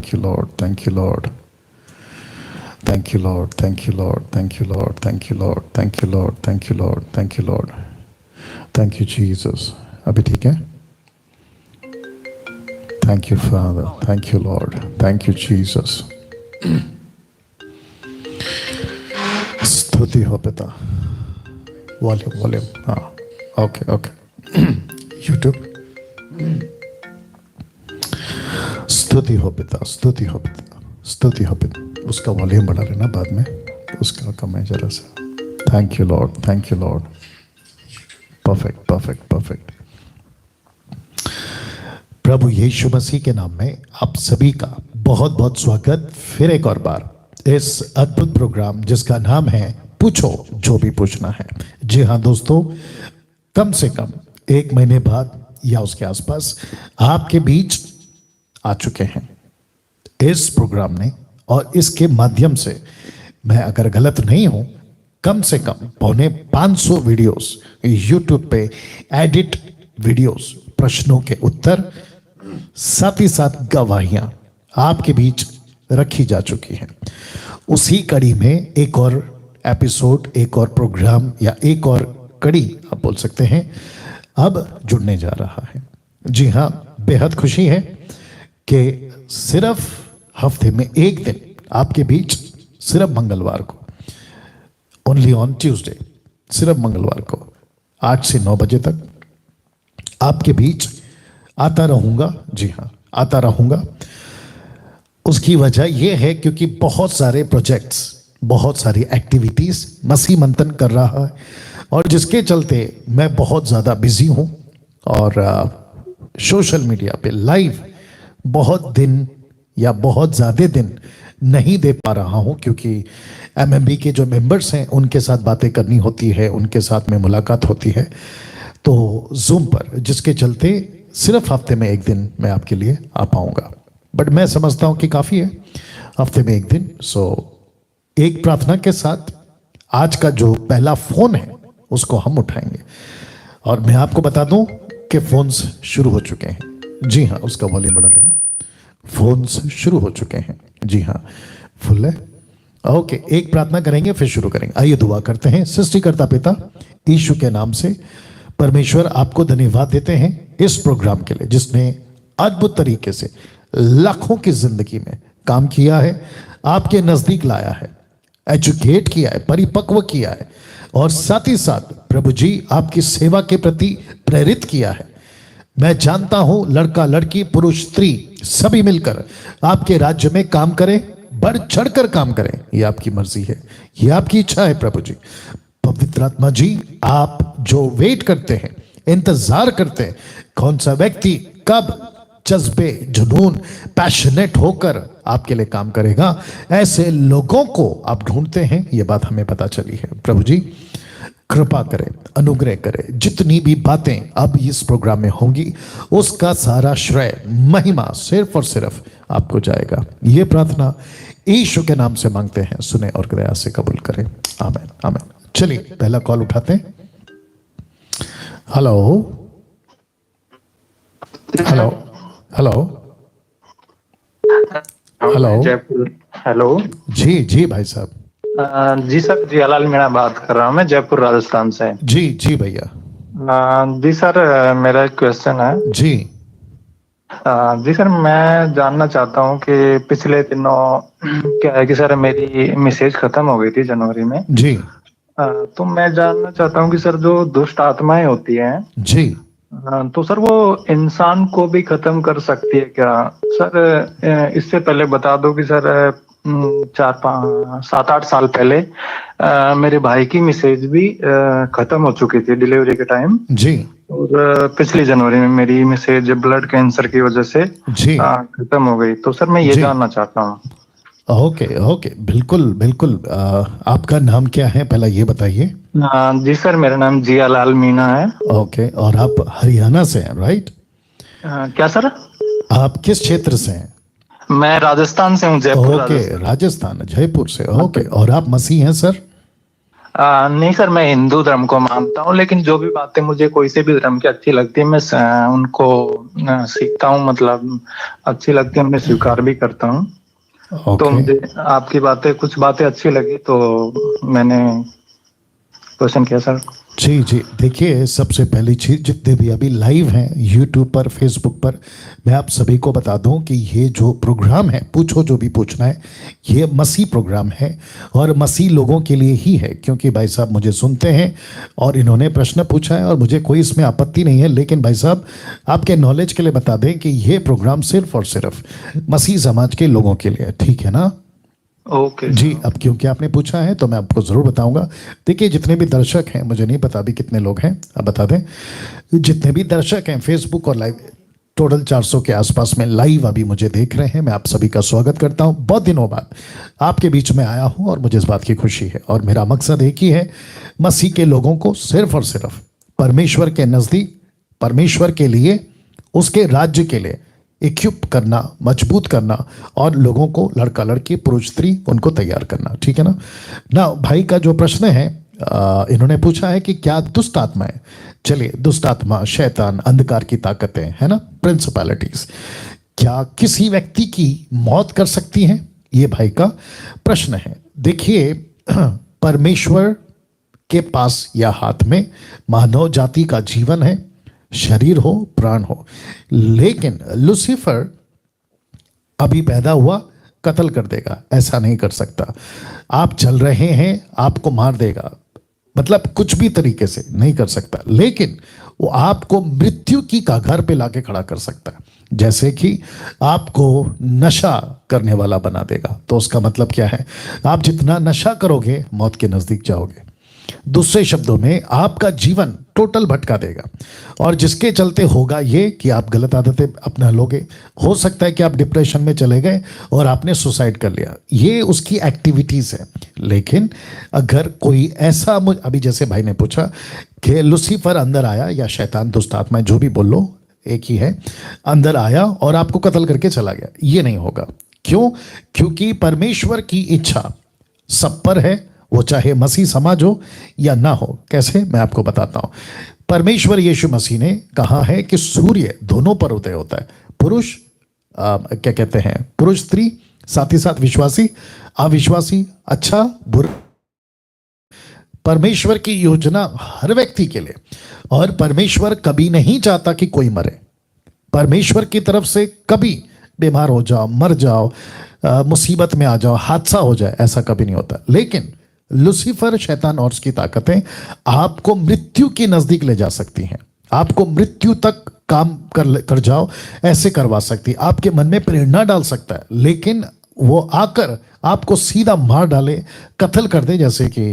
Thank you, Lord. Thank you, Lord. Thank you, Lord. Thank you, Lord. Thank you, Lord. Thank you, Lord. Thank you, Lord. Thank you, Lord. Thank you, Lord. Thank you, Jesus. अभी ठीक है? Thank you, Father. Thank you, Lord. Thank you, Jesus. स्तुति हो पिता. Volume. हाँ. Okay. YouTube. स्तुति हो पिता. स्तुति हो पिता. उसका वॉल्यूम बढ़ा लेना बाद में. उसका कम है जरा सा. Thank you, Lord. Thank you, Lord. Perfect. प्रभु यीशु मसीह के नाम में आप सभी का बहुत बहुत स्वागत फिर एक और बार इस अद्भुत प्रोग्राम जिसका नाम है पूछो जो भी पूछना है। जी हाँ दोस्तों, कम से कम एक महीने बाद या उसके आसपास आपके बीच आ चुके हैं इस प्रोग्राम ने, और इसके माध्यम से मैं अगर गलत नहीं हूं कम से कम 550 वीडियोस यूट्यूब पे एडिट वीडियोस, प्रश्नों के उत्तर, साथ ही साथ गवाहियां आपके बीच रखी जा चुकी हैं। उसी कड़ी में एक और एपिसोड, एक और प्रोग्राम या एक और कड़ी आप बोल सकते हैं अब जुड़ने जा रहा है। जी हाँ, बेहद खुशी है कि सिर्फ हफ्ते में एक दिन आपके बीच, सिर्फ मंगलवार को, ओनली ऑन ट्यूसडे, सिर्फ मंगलवार को 8 से 9 बजे तक आपके बीच आता रहूंगा। जी हाँ, आता रहूंगा। उसकी वजह यह है क्योंकि बहुत सारे प्रोजेक्ट्स, बहुत सारी एक्टिविटीज मसीह मंथन कर रहा है, और जिसके चलते मैं बहुत ज़्यादा बिजी हूं और सोशल मीडिया पे लाइव बहुत दिन या बहुत ज़्यादा दिन नहीं दे पा रहा हूं, क्योंकि एमएमबी के जो मेंबर्स हैं उनके साथ बातें करनी होती है, उनके साथ में मुलाकात होती है तो जूम पर, जिसके चलते सिर्फ हफ्ते में एक दिन मैं आपके लिए आ पाऊंगा। बट मैं समझता हूं कि काफ़ी है हफ्ते में एक दिन। सो एक प्रार्थना के साथ आज का जो पहला फोन है उसको हम उठाएंगे, और मैं आपको बता दूं कि फोन्स शुरू हो चुके हैं। जी हाँ, उसका वॉल्यूम बढ़ा लेना। फोन्स शुरू हो चुके हैं। जी हाँ, फुल है। ओके, एक प्रार्थना करेंगे फिर शुरू करेंगे। आइए दुआ करते हैं। सृष्टिकर्ता पिता यीशु के नाम से परमेश्वर आपको धन्यवाद देते हैं इस प्रोग्राम के लिए, जिसने अद्भुत तरीके से लाखों की जिंदगी में काम किया है, आपके नजदीक लाया है, एजुकेट किया है, परिपक्व किया है, और साथ ही साथ प्रभु जी आपकी सेवा के प्रति प्रेरित किया है। मैं जानता हूं लड़का लड़की पुरुष स्त्री सभी मिलकर आपके राज्य में काम करें, बढ़ चढ़कर काम करें। ये आपकी मर्जी है, ये आपकी इच्छा है प्रभु जी। पवित्र आत्मा जी, आप जो वेट करते हैं, इंतजार करते हैं, कौन सा व्यक्ति कब जज्बे, जुनून, पैशनेट होकर आपके लिए काम करेगा, ऐसे लोगों को आप ढूंढते हैं। ये बात हमें पता चली है प्रभु जी। कृपा करें, अनुग्रह करें। जितनी भी बातें अब इस प्रोग्राम में होंगी उसका सारा श्रेय, महिमा सिर्फ और सिर्फ आपको जाएगा। ये प्रार्थना यीशु के नाम से मांगते हैं, सुने और दया से कबूल करें। आमीन आमीन। चलिए पहला कॉल उठाते हैं। Hello hello hello hello Jaipur. Hello जी भाई साहब। जी सर, जी हलाल मीणा बात कर रहा हूँ मैं, जयपुर राजस्थान से। जी भैया। जी सर, मेरा एक क्वेश्चन है। जी जी सर, मैं जानना चाहता हूँ कि पिछले दिनों क्या है कि सर मेरी मैसेज खत्म हो गई थी जनवरी में। जी तो मैं जानना चाहता हूँ कि सर जो दुष्ट आत्माएं होती हैं जी तो सर वो इंसान को भी खत्म कर सकती है क्या सर? इससे पहले बता दो कि सर 7-8 साल पहले मेरे भाई की मिसेज भी खत्म हो चुकी थी डिलीवरी के टाइम जी। और पिछली जनवरी में मेरी मिसेज ब्लड कैंसर की वजह से जी खत्म हो गई। तो सर मैं ये जानना चाहता हूँ। ओके, बिल्कुल। आपका नाम क्या है पहला ये बताइए। जी सर, मेरा नाम जियालाल मीणा है। ओके, और आप हरियाणा से हैं राइट? क्या सर? आप किस क्षेत्र से हैं? मैं राजस्थान से हूँ, जयपुर। ओके, राजस्थान, जयपुर से। ओके, और आप मसीह हैं सर? नहीं सर, मैं हिंदू धर्म को मानता हूँ, लेकिन जो भी बातें मुझे कोई से भी धर्म की अच्छी लगती है मैं उनको सीखता हूँ, मतलब अच्छी लगती है, मैं स्वीकार भी करता हूँ। तो ओके। मुझे आपकी बातें, कुछ बातें अच्छी लगी तो मैंने क्वेश्चन किया सर। जी जी, देखिए सबसे पहली चीज, जितने भी अभी लाइव हैं यूट्यूब पर, फेसबुक पर, मैं आप सभी को बता दूं कि ये जो प्रोग्राम है पूछो जो भी पूछना है, ये मसीह प्रोग्राम है और मसीह लोगों के लिए ही है, क्योंकि भाई साहब मुझे सुनते हैं और इन्होंने प्रश्न पूछा है और मुझे कोई इसमें आपत्ति नहीं है, लेकिन भाई साहब आपके नॉलेज के लिए बता दें कि ये प्रोग्राम सिर्फ और सिर्फ मसीह समाज के लोगों के लिए है, ठीक है ना? ओके जी, सर। अब क्योंकि आपने पूछा है तो मैं आपको ज़रूर बताऊंगा। देखिए जितने भी दर्शक हैं, मुझे नहीं पता अभी कितने लोग हैं, अब बता दें, जितने भी दर्शक हैं फेसबुक और लाइव, टोटल 400 के आसपास में लाइव अभी मुझे देख रहे हैं, मैं आप सभी का स्वागत करता हूं। बहुत दिनों बाद आपके बीच में आया हूं और मुझे इस बात की खुशी है, और मेरा मकसद एक ही है, मसीह के लोगों को सिर्फ और सिर्फ परमेश्वर के नज़दीक, परमेश्वर के लिए, उसके राज्य के लिए इक्विप करना, मजबूत करना, और लोगों को, लड़का लड़की पुरुष स्त्री, उनको तैयार करना, ठीक है ना? ना भाई का जो प्रश्न है, इन्होंने पूछा है कि क्या दुष्ट आत्माएं, चलिए दुष्ट आत्मा, शैतान, अंधकार की ताकतें, है ना, प्रिंसिपैलिटीज, क्या किसी व्यक्ति की मौत कर सकती हैं? ये भाई का प्रश्न है। देखिए परमेश्वर के पास या हाथ में मानव जाति का जीवन है, शरीर हो, प्राण हो, लेकिन लूसीफर अभी पैदा हुआ कत्ल कर देगा, ऐसा नहीं कर सकता। आप चल रहे हैं, आपको मार देगा, मतलब कुछ भी तरीके से नहीं कर सकता, लेकिन वो आपको मृत्यु की कगार पे लाके खड़ा कर सकता है। जैसे कि आपको नशा करने वाला बना देगा, तो उसका मतलब क्या है, आप जितना नशा करोगे मौत के नजदीक जाओगे। दूसरे शब्दों में आपका जीवन टोटल भटका देगा, और जिसके चलते होगा ये कि आप गलत आदतें अपना लोगे, हो सकता है कि आप डिप्रेशन में चले गए और आपने सुसाइड कर लिया, ये उसकी एक्टिविटीज है। लेकिन अगर कोई ऐसा, अभी जैसे भाई ने पूछा कि लूसीफर अंदर आया या शैतान, दुष्ट आत्मा, जो भी बोल लो एक ही है, अंदर आया और आपको कत्ल करके चला गया, ये नहीं होगा। क्यों? क्योंकि परमेश्वर की इच्छा सब पर है, वो चाहे मसीह समाज हो या ना हो। कैसे, मैं आपको बताता हूं। परमेश्वर यीशु मसीह ने कहा है कि सूर्य दोनों पर उदय होता है, पुरुष क्या कहते हैं, पुरुष स्त्री, साथ ही साथ विश्वासी अविश्वासी, अच्छा बुरा। परमेश्वर की योजना हर व्यक्ति के लिए, और परमेश्वर कभी नहीं चाहता कि कोई मरे। परमेश्वर की तरफ से कभी बीमार हो जाओ, मर जाओ, मुसीबत में आ जाओ, हादसा हो जाए, ऐसा कभी नहीं होता। लेकिन लूसीफर, शैतान और उसकी ताकतें आपको मृत्यु के नजदीक ले जा सकती हैं, आपको मृत्यु तक काम कर जाओ ऐसे करवा सकती, आपके मन में प्रेरणा डाल सकता है, लेकिन वो आकर आपको सीधा मार डाले, कत्ल कर दे। जैसे कि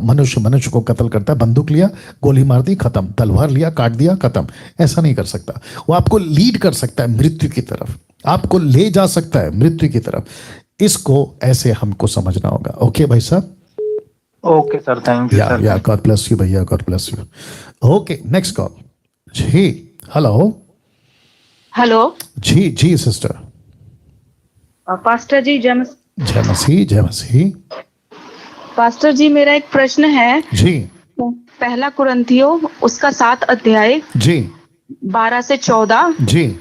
मनुष्य को कत्ल करता है, बंदूक लिया, गोली मार दी, खत्म, तलवार लिया, काट दिया, खत्म, ऐसा नहीं कर सकता। वो आपको लीड कर सकता है मृत्यु की तरफ, आपको ले जा सकता है मृत्यु की तरफ। इसको ऐसे हमको समझना होगा। ओके भाई साहब? Okay sir, thank you sir. Yeah god bless you भैया, god bless you. Okay, next call. जी, हेलो। हेलो जी जी सिस्टर। पास्टर जी, जय मसीह, जय मसीह। पास्टर जी, मेरा एक प्रश्न है। जी। पहला कुरिन्थियों उसका 7 अध्याय जी 12 से 14, जी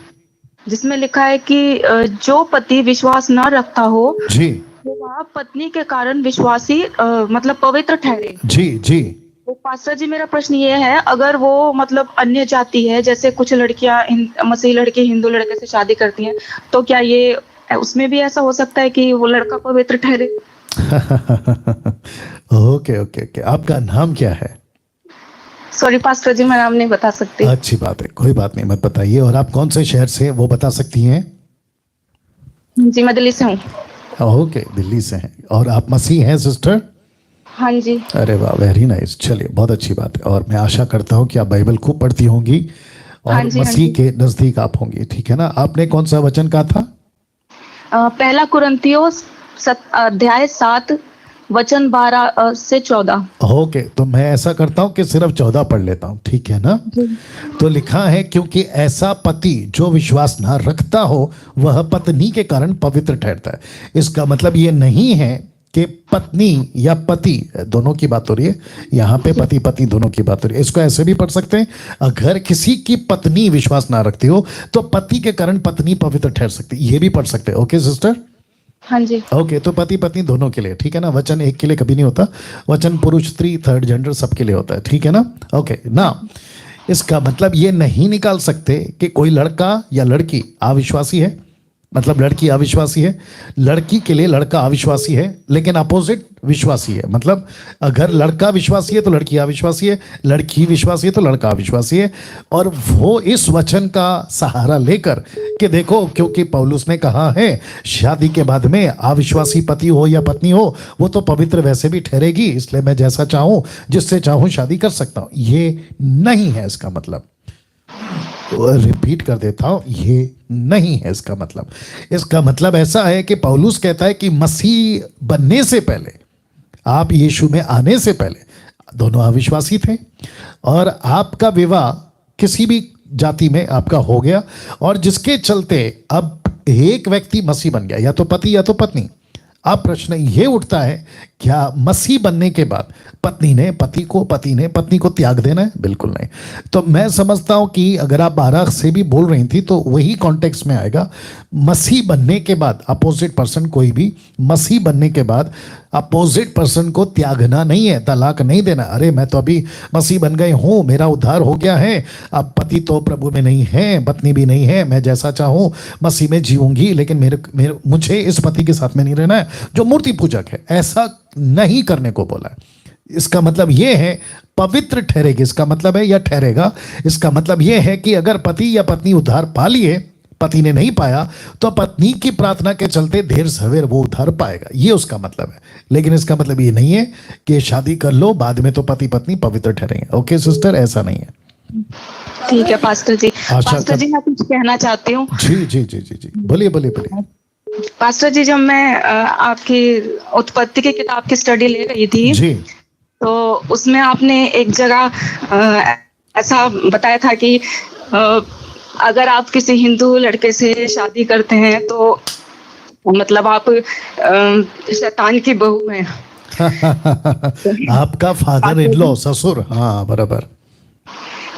जिसमें लिखा है कि जो पति विश्वास न रखता हो जी वो वह पत्नी के कारण विश्वासी मतलब पवित्र ठहरे। जी जी तो पास्टर जी, मेरा प्रश्न ये है, अगर वो मतलब अन्य जाति है, जैसे कुछ लड़कियां मसीह लड़के हिंदू लड़के से शादी करती हैं, तो क्या ये उसमें भी ऐसा हो सकता है कि वो लड़का पवित्र ठहरे? ओके ओके ओके, आपका नाम क्या है? सॉरी पास्टर जी, मैं नाम नहीं बता सकती। अच्छी बात है, कोई बात नहीं, मत बताइए। और आप कौन से शहर से, वो बता सकती हैं? जी, मैं दिल्ली से हूँ। ओके, दिल्ली से हैं, और आप मसीह हैं सिस्टर? हाँ जी। अरे वाह, वेरी नाइस। चलिए, बहुत अच्छी बात है, और मैं आशा करता हूँ कि आप बाइबल खूब पढ़ती होंगी और हाँ जी, मसीह हाँ के नजदीक आप होंगी, ठीक है ना? आपने कौन सा वचन कहा था? पहला कुरिन्थियों अध्याय 7 वचन 12 से 14। ओके, तो मैं ऐसा करता हूँ कि सिर्फ 14 पढ़ लेता हूँ, ठीक है ना? तो लिखा है, क्योंकि ऐसा पति जो विश्वास ना रखता हो वह पत्नी के कारण पवित्र ठहरता है। इसका मतलब ये नहीं है कि पत्नी या पति, दोनों की बात हो रही है यहाँ पे, पति पति दोनों की बात हो रही है। इसको ऐसे भी पढ़ सकते हैं, अगर किसी की पत्नी विश्वास ना रखती हो तो पति के कारण पत्नी पवित्र ठहर सकती है, ये भी पढ़ सकते हैं। Okay sister? हाँ जी। ओके, तो पति पत्नी दोनों के लिए, ठीक है ना? वचन एक के लिए कभी नहीं होता, वचन पुरुष स्त्री थर्ड जेंडर सबके लिए होता है, ठीक है ना? ओके ना, इसका मतलब ये नहीं निकाल सकते कि कोई लड़का या लड़की अविश्वासी है, मतलब लड़की अविश्वासी है, लड़की के लिए लड़का अविश्वासी है, लेकिन अपोजिट विश्वासी है। मतलब अगर लड़का विश्वासी है तो लड़की अविश्वासी है, लड़की विश्वासी है तो लड़का अविश्वासी है। और वो इस वचन का सहारा लेकर कि देखो, क्योंकि पौलुस ने कहा है शादी के बाद में अविश्वासी पति हो या पत्नी हो वो तो पवित्र वैसे भी ठहरेगी, इसलिए मैं जैसा चाहूं जिससे चाहूं शादी कर सकता हूं। ये नहीं है इसका मतलब, रिपीट कर देता हूं, ये नहीं है इसका मतलब। इसका मतलब ऐसा है कि पौलुस कहता है कि मसीह बनने से पहले, आप यीशु में आने से पहले दोनों अविश्वासी थे और आपका विवाह किसी भी जाति में आपका हो गया, और जिसके चलते अब एक व्यक्ति मसीह बन गया, या तो पति या तो पत्नी। अब प्रश्न ये उठता है, क्या मसीह बनने के बाद पत्नी ने पत्नी को त्याग देना है? बिल्कुल नहीं। तो मैं समझता हूं कि अगर आप 12 से भी बोल रही थी तो वही कॉन्टेक्स्ट में आएगा। मसीह बनने के बाद अपोजिट पर्सन, कोई भी मसीह बनने के बाद अपोजिट पर्सन को त्यागना नहीं है, तलाक नहीं देना। अरे मैं तो अभी मसीह बन गई हूं, मेरा उद्धार हो गया है, अब पति तो प्रभु में नहीं है, पत्नी भी नहीं है, मैं जैसा चाहूं मसीह में जीऊंगी, लेकिन मुझे इस पति के साथ में नहीं रहना है जो मूर्ति पूजक है। ऐसा नहीं करने को बोला है। इसका मतलब यह है पवित्र ठहरेगी, इसका मतलब है या ठहरेगा, इसका मतलब यह है कि अगर पति या पत्नी उद्धार पा लिए, पति ने नहीं पाया, तो पत्नी की प्रार्थना के चलते देर सवेर वो उद्धार पाएगा, ये उसका मतलब है। लेकिन इसका मतलब ये नहीं है कि शादी कर लो बाद में तो पति पत्नी पवित्र ठहरेंगे। ओके सिस्टर, ऐसा नहीं है। ठीक है पास्टर जी। पास्टर जी मैं कुछ कहना चाहती हूँ। जी जी जी जी जी, बोलिए बोलिए बोलिए। पास्टर जी, जब मैं आपकी उत्पत्ति की किताब की स्टडी ले रही थी जी, तो उसमें आपने एक जगह ऐसा बताया था कि अगर आप किसी हिंदू लड़के से शादी करते हैं तो मतलब आप शैतान की बहू हैं। आपका फादर इन लॉ, ससुर, हाँ बराबर।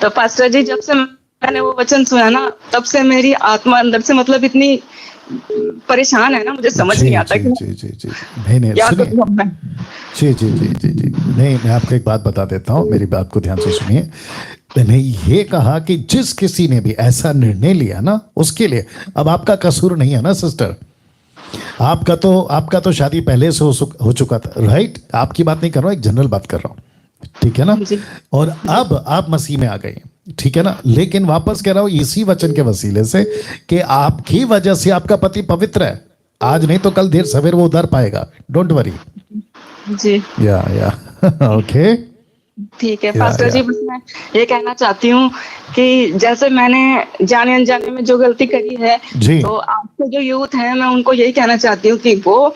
तो पास्टर जी, जब से मैंने वो वचन सुना ना, तब से मेरी आत्मा अंदर से मतलब इतनी परेशान है ना, मुझे समझ नहीं आता कि जी जी जी, नहीं क्या सुनिए, करूं मैं। जी जी जी जी जी, नहीं मैं आपको एक बात बता देता हूँ, मेरी बात को ध्यान से सुनिए। मैंने ये कहा कि जिस किसी ने भी ऐसा निर्णय लिया ना, उसके लिए अब आपका कसूर नहीं है ना सिस्टर। आपका तो शादी पहले से हो चुका था, राइट? आपकी बात नहीं कर रहा हूँ, एक जनरल बात कर रहा हूँ, ठीक है ना? और अब आप मसीह में आ गए, ठीक है ना? लेकिन वापस कह रहा हूं इसी वचन के वसीले से कि आपकी वजह से आपका पति पवित्र है, आज नहीं तो कल देर सवेर वो उद्धार पाएगा, डोंट वरी। जी या ओके, ठीक है पास्टर जी, बस मैं ये कहना चाहती हूँ कि जैसे मैंने जाने अनजाने में जो गलती करी है, तो आपके जो यूथ हैं मैं उनको यही कहना चाहती हूँ कि वो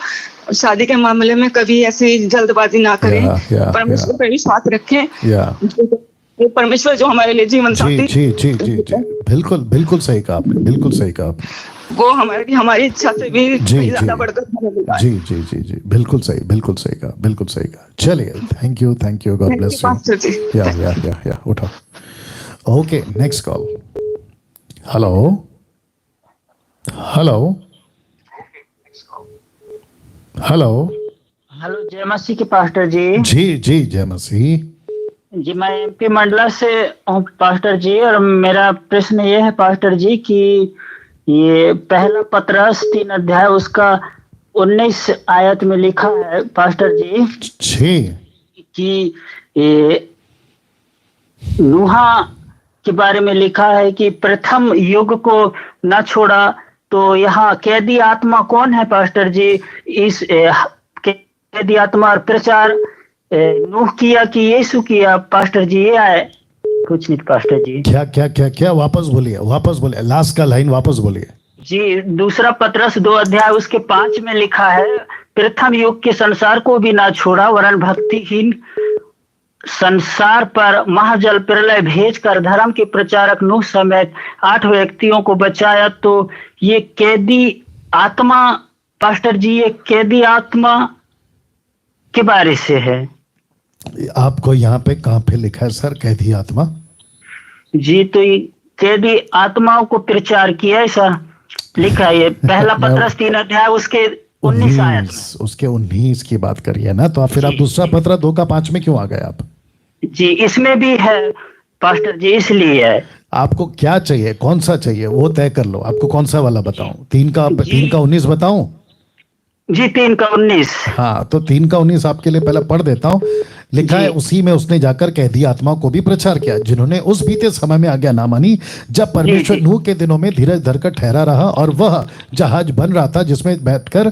शादी के मामले में कभी ऐसी जल्दबाजी ना करें, परमेश्वर पर विश्वास रखें। वो परमेश्वर जो हमारे लिए जीवन साथी, जी जी जी जी, बिल्कुल बिल्कुल सही कहा आपने, बिल्कुल सही कहा आपने। वो हमारी इच्छा से भी ज्यादा बढ़कर जी जी जी जी, बिल्कुल सही, बिल्कुल सही कहा, बिल्कुल सही कहा। चलिए, thank you, God bless you. या उठाओ। Okay, next call. Hello hello hello hello, जय मसीह के पास्टर जी। जी जी, जय मसीह जी, मैं एमपी मंडला से हूँ पास्टर जी, और मेरा प्रश्न ये है पास्टर जी कि ये पहला पतरस 3 अध्याय उसका 19 आयत में लिखा है पास्टर जी कि ये नूहा के बारे में लिखा है कि प्रथम युग को न छोड़ा, तो यहाँ कैदी आत्मा कौन है पास्टर जी? इस कैदी आत्मा और प्रचार नूह किया कि यीशु किया पास्टर जी? ये आए कुछ नहीं पास्टर जी। क्या क्या क्या क्या, वापस बोलिए, लास्ट का लाइन वापस बोलिए जी। दूसरा पतरस 2 अध्याय उसके 5 में लिखा है, प्रथम युग के संसार को भी ना छोड़ा, वरन भक्तिहीन संसार पर महाजल प्रलय भेजकर धर्म के प्रचारक नूह समेत 8 व्यक्तियों को बचाया। तो ये कैदी आत्मा पास्टर जी, ये कैदी आत्मा के बारे से है। आपको यहाँ पे कहाँ पे लिखा है सर कैदी आत्मा? जी तो ये कैदी आत्माओं को प्रचार किया ऐसा लिखा है, ये पहला पत्रस 3 अध्याय उसके 19 आयत। 19 उसके 19 की बात करिए ना, तो फिर आप दूसरा पत्र 2 का 5 में क्यों आ गए आप? जी इसमें भी है पास्टर जी, इसलिए है। आपको क्या चाहिए, कौन सा चाहिए वो तय कर लो। आपको कौन सा वाला बताऊं? 3 का 19 बताऊं? जी 3 का 19। हाँ तो 3 का 19 आपके लिए पहले पढ़ देता हूँ। लिखा है उसी में उसने जाकर कैदी आत्माओं को भी प्रचार किया जिन्होंने उस बीते समय में आज्ञा ना मानी, जब परमेश्वर नूह के दिनों में धीरज धरकर ठहरा रहा और वह जहाज बन रहा था जिसमें बैठकर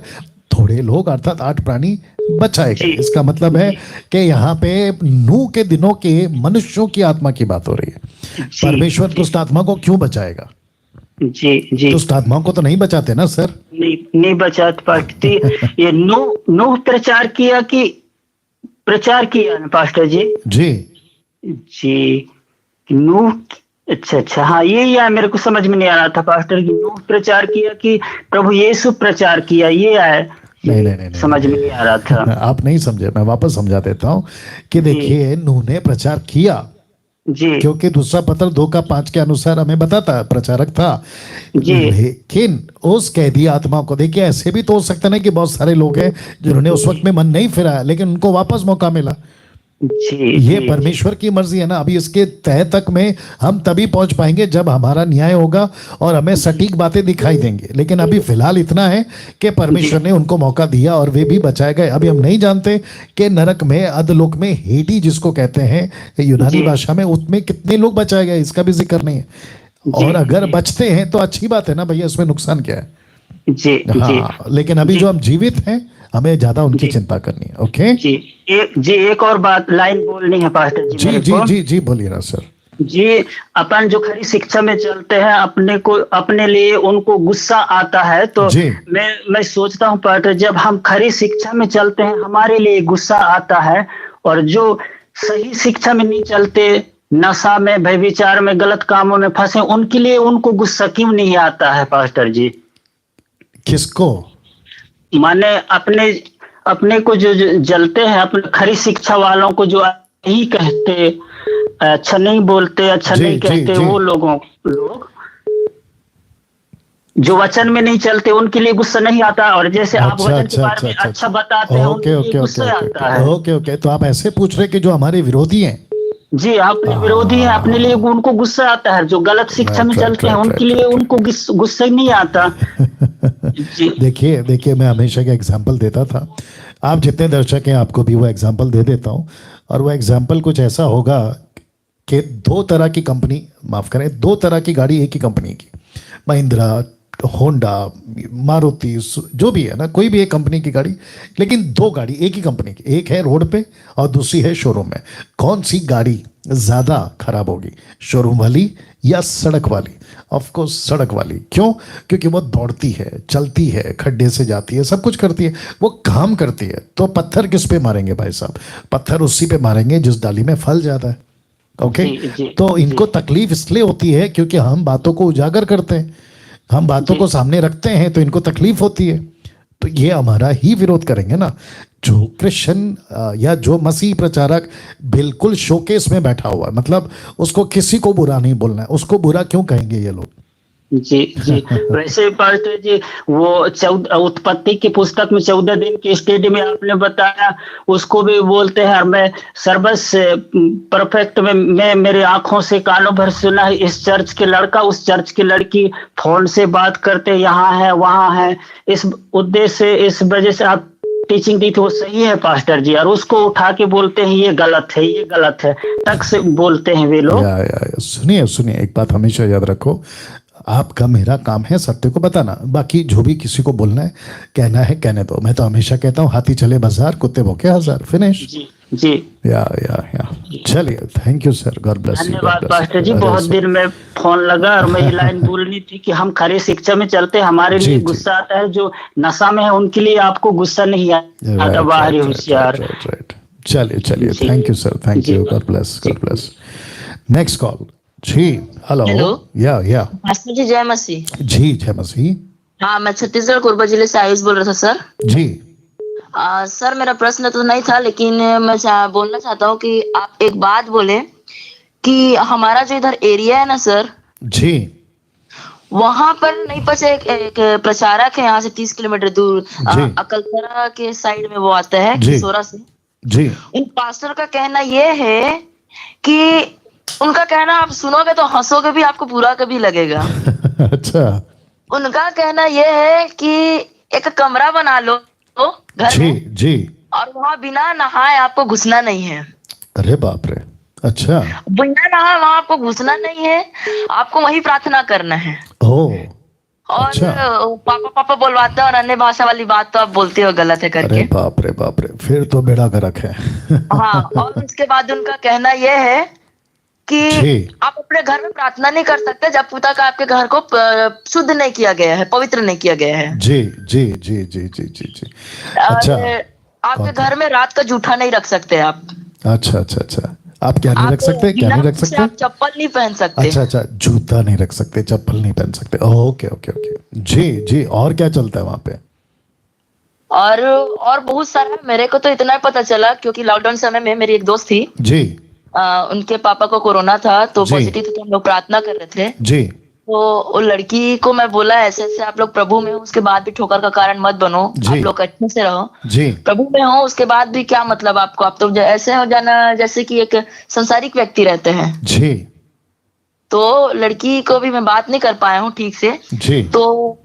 थोड़े लोग अर्थात 8 प्राणी बचाए गए। इसका मतलब है कि यहाँ पे नूह के दिनों के मनुष्यों की आत्मा की बात हो रही है। परमेश्वर दुष्ट आत्मा को क्यों बचाएगा? जी जी दुष्ट आत्माओं को तो नहीं बचाते ना सर। नहीं बचाते पास्टर। ये नूह प्रचार किया ना पास्टर जी। जी जी नूह, अच्छा हाँ ये मेरे को समझ में नहीं आ रहा था पास्टर की नूह प्रचार किया कि प्रभु यीशु प्रचार किया, ये है नहीं समझ में नहीं आ रहा था। आप नहीं समझे, मैं वापस समझा देता हूँ कि देखिए नूह ने प्रचार किया जी क्योंकि दूसरा पत्र 2 का 5 के अनुसार हमें बताता है प्रचारक था। जी लेकिन उस कैदी आत्मा को देखिए, ऐसे भी तो हो सकता है कि बहुत सारे लोग हैं जिन्होंने उस वक्त में मन नहीं फिराया लेकिन उनको वापस मौका मिला। जी ये परमेश्वर की मर्जी है ना। अभी इसके तह तक में हम तभी पहुंच पाएंगे जब हमारा न्याय होगा और हमें सटीक बातें दिखाई देंगे। लेकिन अभी फिलहाल इतना है कि परमेश्वर ने उनको मौका दिया और वे भी बचाए गए। अभी हम नहीं जानते कि नरक में, अधलोक में, हेडी जिसको कहते हैं यूनानी भाषा में, उसमें कितने लोग बचाए गए, इसका भी जिक्र नहीं है। और अगर बचते हैं तो अच्छी बात है ना भैया, इसमें नुकसान क्या है? जी हाँ लेकिन अभी जो हम जीवित हैं हमें ज्यादा उनकी चिंता करनी है। ओके जी एक और बात लाइन बोलनी है पास्टर जी। जी जी जी जी बोलिए ना सर। जी अपन जो खरी शिक्षा में चलते हैं अपने लिए उनको गुस्सा आता है, तो मैं सोचता हूँ पास्टर जब हम खरी शिक्षा में चलते हैं हमारे लिए गुस्सा आता है, और जो सही शिक्षा में नहीं चलते, नशा में, व्यभिचार में, गलत कामों में फंसे, उनके लिए उनको गुस्सा क्यों नहीं आता है पास्टर जी? किसको? माने अपने को जो जलते हैं, अपने खरी शिक्षा वालों को जो यही कहते, अच्छा नहीं बोलते, अच्छा नहीं कहते, वो लोग जो वचन में नहीं चलते उनके लिए गुस्सा नहीं आता, और जैसे आप वचन के बारे में अच्छा बताते हैं उनके लिए गुस्सा आता है। ओके तो आप ऐसे पूछ रहे कि जो हमारे विरोधी हैं, जी अपने विरोधी हैं, अपने लिए उनको गुस्सा आता है। जो गलत शिक्षा में चलते हैं उनके लिए उनको गुस्सा नहीं आता। देखिए मैं हमेशा का एग्जाम्पल देता था, आप जितने दर्शक हैं आपको भी वो एग्जाम्पल दे देता हूँ। और वो एग्जाम्पल कुछ ऐसा होगा कि 2 तरह की कंपनी, माफ करें, 2 तरह की गाड़ी एक ही कंपनी की, महिंद्रा, होंडा, मारुति, जो भी है ना, कोई भी एक कंपनी की गाड़ी, लेकिन 2 गाड़ी एक ही कंपनी की, एक है रोड पे और दूसरी है शोरूम में। कौन सी गाड़ी ज्यादा खराब होगी, शोरूम वाली या सड़क वाली? ऑफ कोर्स सड़क वाली। क्यों? क्योंकि वो दौड़ती है, चलती है, खड्डे से जाती है, सब कुछ करती है, वो काम करती है। तो पत्थर किस पे मारेंगे भाई साहब? पत्थर उसी पे मारेंगे जिस डाली में फल ज्यादा है। ओके तो इनको तकलीफ इसलिए होती है क्योंकि हम बातों को उजागर करते हैं, हम बातों को सामने रखते हैं, तो इनको तकलीफ होती है। तो ये हमारा ही विरोध करेंगे ना। जो क्रिश्चियन या जो मसीह प्रचारक बिल्कुल शोकेस में बैठा हुआ है, मतलब उसको किसी को बुरा नहीं बोलना है, उसको बुरा क्यों कहेंगे ये लोग? जी वैसे पास्टर जी वो उत्पत्ति की पुस्तक में 14 दिन के स्टडी में आपने बताया, उसको भी बोलते हैं मैं सर्वस्व परफेक्ट में मैं मेरे आंखों से कानों भर सुना है, इस चर्च के लड़का उस चर्च की लड़की फोन से बात करते, यहाँ है वहाँ है, इस उद्देश्य से, इस वजह से आप टीचिंग दी थी, वो सही है पास्टर जी, और उसको उठा के बोलते हैं ये गलत है, ये गलत है, तक से बोलते हैं वे लोग। सुनिए एक बात हमेशा याद रखो, आपका मेरा काम है सत्य को बताना, बाकी जो भी किसी को बोलना है, कहना है, कहने दो। मैं तो हमेशा कहता हूँ हाथी चले बाजार, कुत्ते भौंके हजार, फिनिश। जी या चलिए, thank you sir, God bless you. धन्यवाद पास्टर जी, बहुत दिन में फोन लगा और मैं ये लाइन बोलनी थी कि हम खरी शिक्षा में चलते, हमारे लिए गुस्सा आता है, जो नशा में है उनके लिए आपको गुस्सा नहीं आता, बाहरी होशियार। चलिए thank you sir, thank you, God bless. Next call. जी हेलो। या पास्टर जी जय मसीह। जी जय मसीह। हाँ मैं छत्तीसगढ़ कोरबा जिले से आयुष बोल रहा था सर। जी सर मेरा प्रश्न तो नहीं था, लेकिन मैं बोलना चाहता हूँ कि आप एक बात बोले कि हमारा जो इधर एरिया है ना सर, जी वहां पर नहीं बचे एक प्रचारक है यहाँ से 30 किलोमीटर दूर, जी। अकलतरा के साइड में वो आता है जी। किशोरा से। जी उन पास्टर का कहना ये है कि उनका कहना आप सुनोगे तो हंसोगे भी, आपको बुरा कभी लगेगा। अच्छा उनका कहना ये है कि एक कमरा बना लो घर जी में जी। और वहां बिना नहाए आपको घुसना नहीं है। अरे बाप रे, अच्छा। बिना नहाए वहां आपको घुसना नहीं है, आपको वही प्रार्थना करना है। ओ और अच्छा। पापा पापा बोलवाते हैं और अन्य भाषा वाली बात तो आप बोलते हो गलत है अरे करके। बाप रे, फिर तो बेड़ा गर्क है। हाँ, और उसके बाद उनका कहना यह है कि जी आप अपने घर में प्रार्थना नहीं कर सकते जब तक आपके घर को शुद्ध नहीं किया गया है, पवित्र नहीं किया गया है। जी जी जी जी जी जी जी। अच्छा और आपके कौन सा? घर में रात का जूठा नहीं रख सकते आप। अच्छा अच्छा अच्छा, आप क्या नहीं आप रख सकते, क्या बिना नहीं रख उससे सकते? आप चप्पल नहीं पहन सकते। अच्छा अच्छा, जूता नहीं रख सकते, चप्पल नहीं पहन सकते। ओके ओके ओके, जी जी। और क्या चलता है वहां पे? और बहुत सारा, मेरे को तो इतना ही पता चला क्योंकि लॉकडाउन समय में मेरी एक दोस्त थी, जी उनके पापा को कोरोना था तो जी। पॉजिटिव था, तो हम लोग प्रार्थना कर रहे थे। जी तो वो लड़की को मैं बोला ऐसे ऐसे आप लोग प्रभु में हो, उसके बाद भी ठोकर का कारण मत बनो, जी। आप लोग अच्छे से रहो। जी प्रभु में हो उसके बाद भी क्या मतलब आपको, आप तो ऐसे हो जाना जैसे कि एक सांसारिक व्यक्ति रहते हैं। जी तो लड़की को भी मैं बात नहीं कर पाया हूँ ठीक से, जी। तो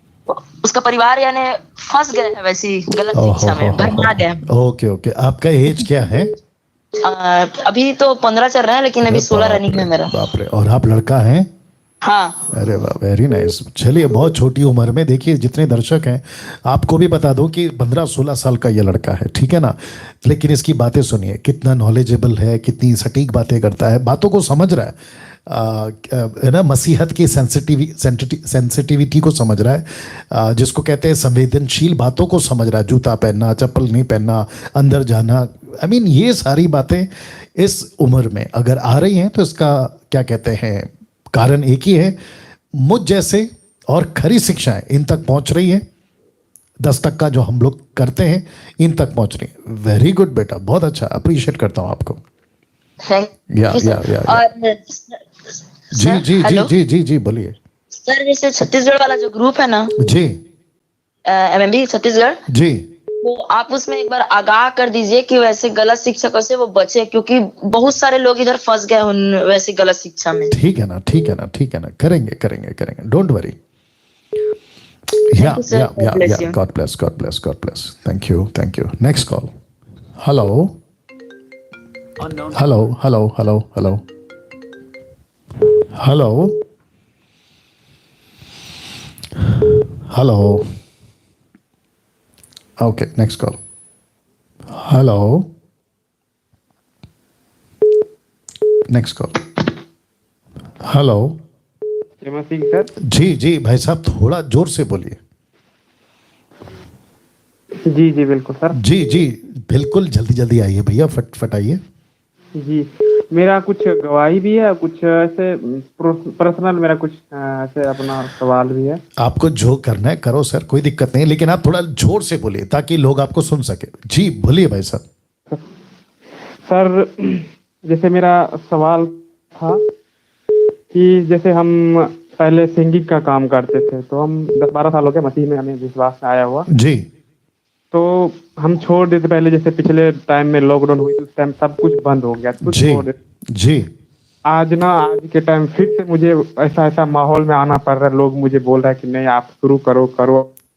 उसका परिवार यानी फंस गया है वैसी गलत शिक्षा में, भरमा गया। ओके ओके, आपका एज क्या है? अभी तो 15 चल रहा है, लेकिन अभी 16 रनिंग में मेरा। बाप रे, और आप लड़का हैं? हाँ। अरे वाह, वेरी नाइस। चलिए, बहुत छोटी उम्र में, देखिए जितने दर्शक हैं, आपको भी बता दो कि 15-16 साल का ये लड़का है, ठीक है ना? लेकिन इसकी बातें सुनिए, कितना नॉलेजेबल है, कितनी सटीक बातें करता है, बातों को समझ रहा है ना, मसीहत की सेंसिटिविटी को समझ रहा है, जिसको कहते हैं संवेदनशील बातों को समझ रहा है, जूता पहनना, चप्पल नहीं पहनना, अंदर जाना, आई मीन ये सारी बातें इस उम्र में अगर आ रही हैं तो इसका क्या कहते हैं, कारण एक ही है, मुझ जैसे और खरी शिक्षाएं इन तक पहुंच रही है, 10 तक का जो हम लोग करते हैं इन तक पहुंच रही है। वेरी गुड बेटा, बहुत अच्छा, अप्रिशिएट करता हूं आपको। या और जी जी जी जी जी जी, बोलिए सर। जैसे छत्तीसगढ़ वाला जो ग्रुप है ना, जी एमएमबी छत्तीसगढ़, जी। तो आप उसमें एक बार आगाह कर दीजिए कि वैसे गलत शिक्षकों से वो बचे, क्योंकि बहुत सारे लोग इधर फंस गए उन वैसी गलत शिक्षा में। ठीक है ना, ठीक है ना, ठीक है ना, करेंगे करेंगे करेंगे, don't worry. Yeah god bless, god bless, god bless, thank you, thank you. Next call. Hello hello hello hello hello hello hello. Okay, next call. Hello, next call. Hello sir. जी जी, भाई साहब थोड़ा जोर से बोलिए। जी जी बिल्कुल सर। जी जी बिल्कुल, जल्दी जल्दी आइए भैया, फट आइए। जी, मेरा कुछ गवाही भी है, कुछ ऐसे पर्सनल मेरा कुछ ऐसे अपना सवाल भी है। आपको जो करना है करो सर, कोई दिक्कत नहीं, लेकिन आप थोड़ा जोर से बोलिए ताकि लोग आपको सुन सके। जी बोलिए भाई साहब। सर, जैसे मेरा सवाल था कि जैसे हम पहले सिंगिंग का काम करते थे, तो हम 10-12 साल हो गए मसीह में हमें विश्वास में आया हुआ, जी। तो हम छोड़ देते पहले, जैसे पिछले टाइम में लॉकडाउन हुई उस टाइम सब कुछ बंद हो गया, कुछ जी छोड़ देते। जी आज के टाइम फिर से मुझे ऐसा माहौल में आना पड़ रहा है, लोग मुझे बोल रहे हैं कि नहीं आप शुरू करो,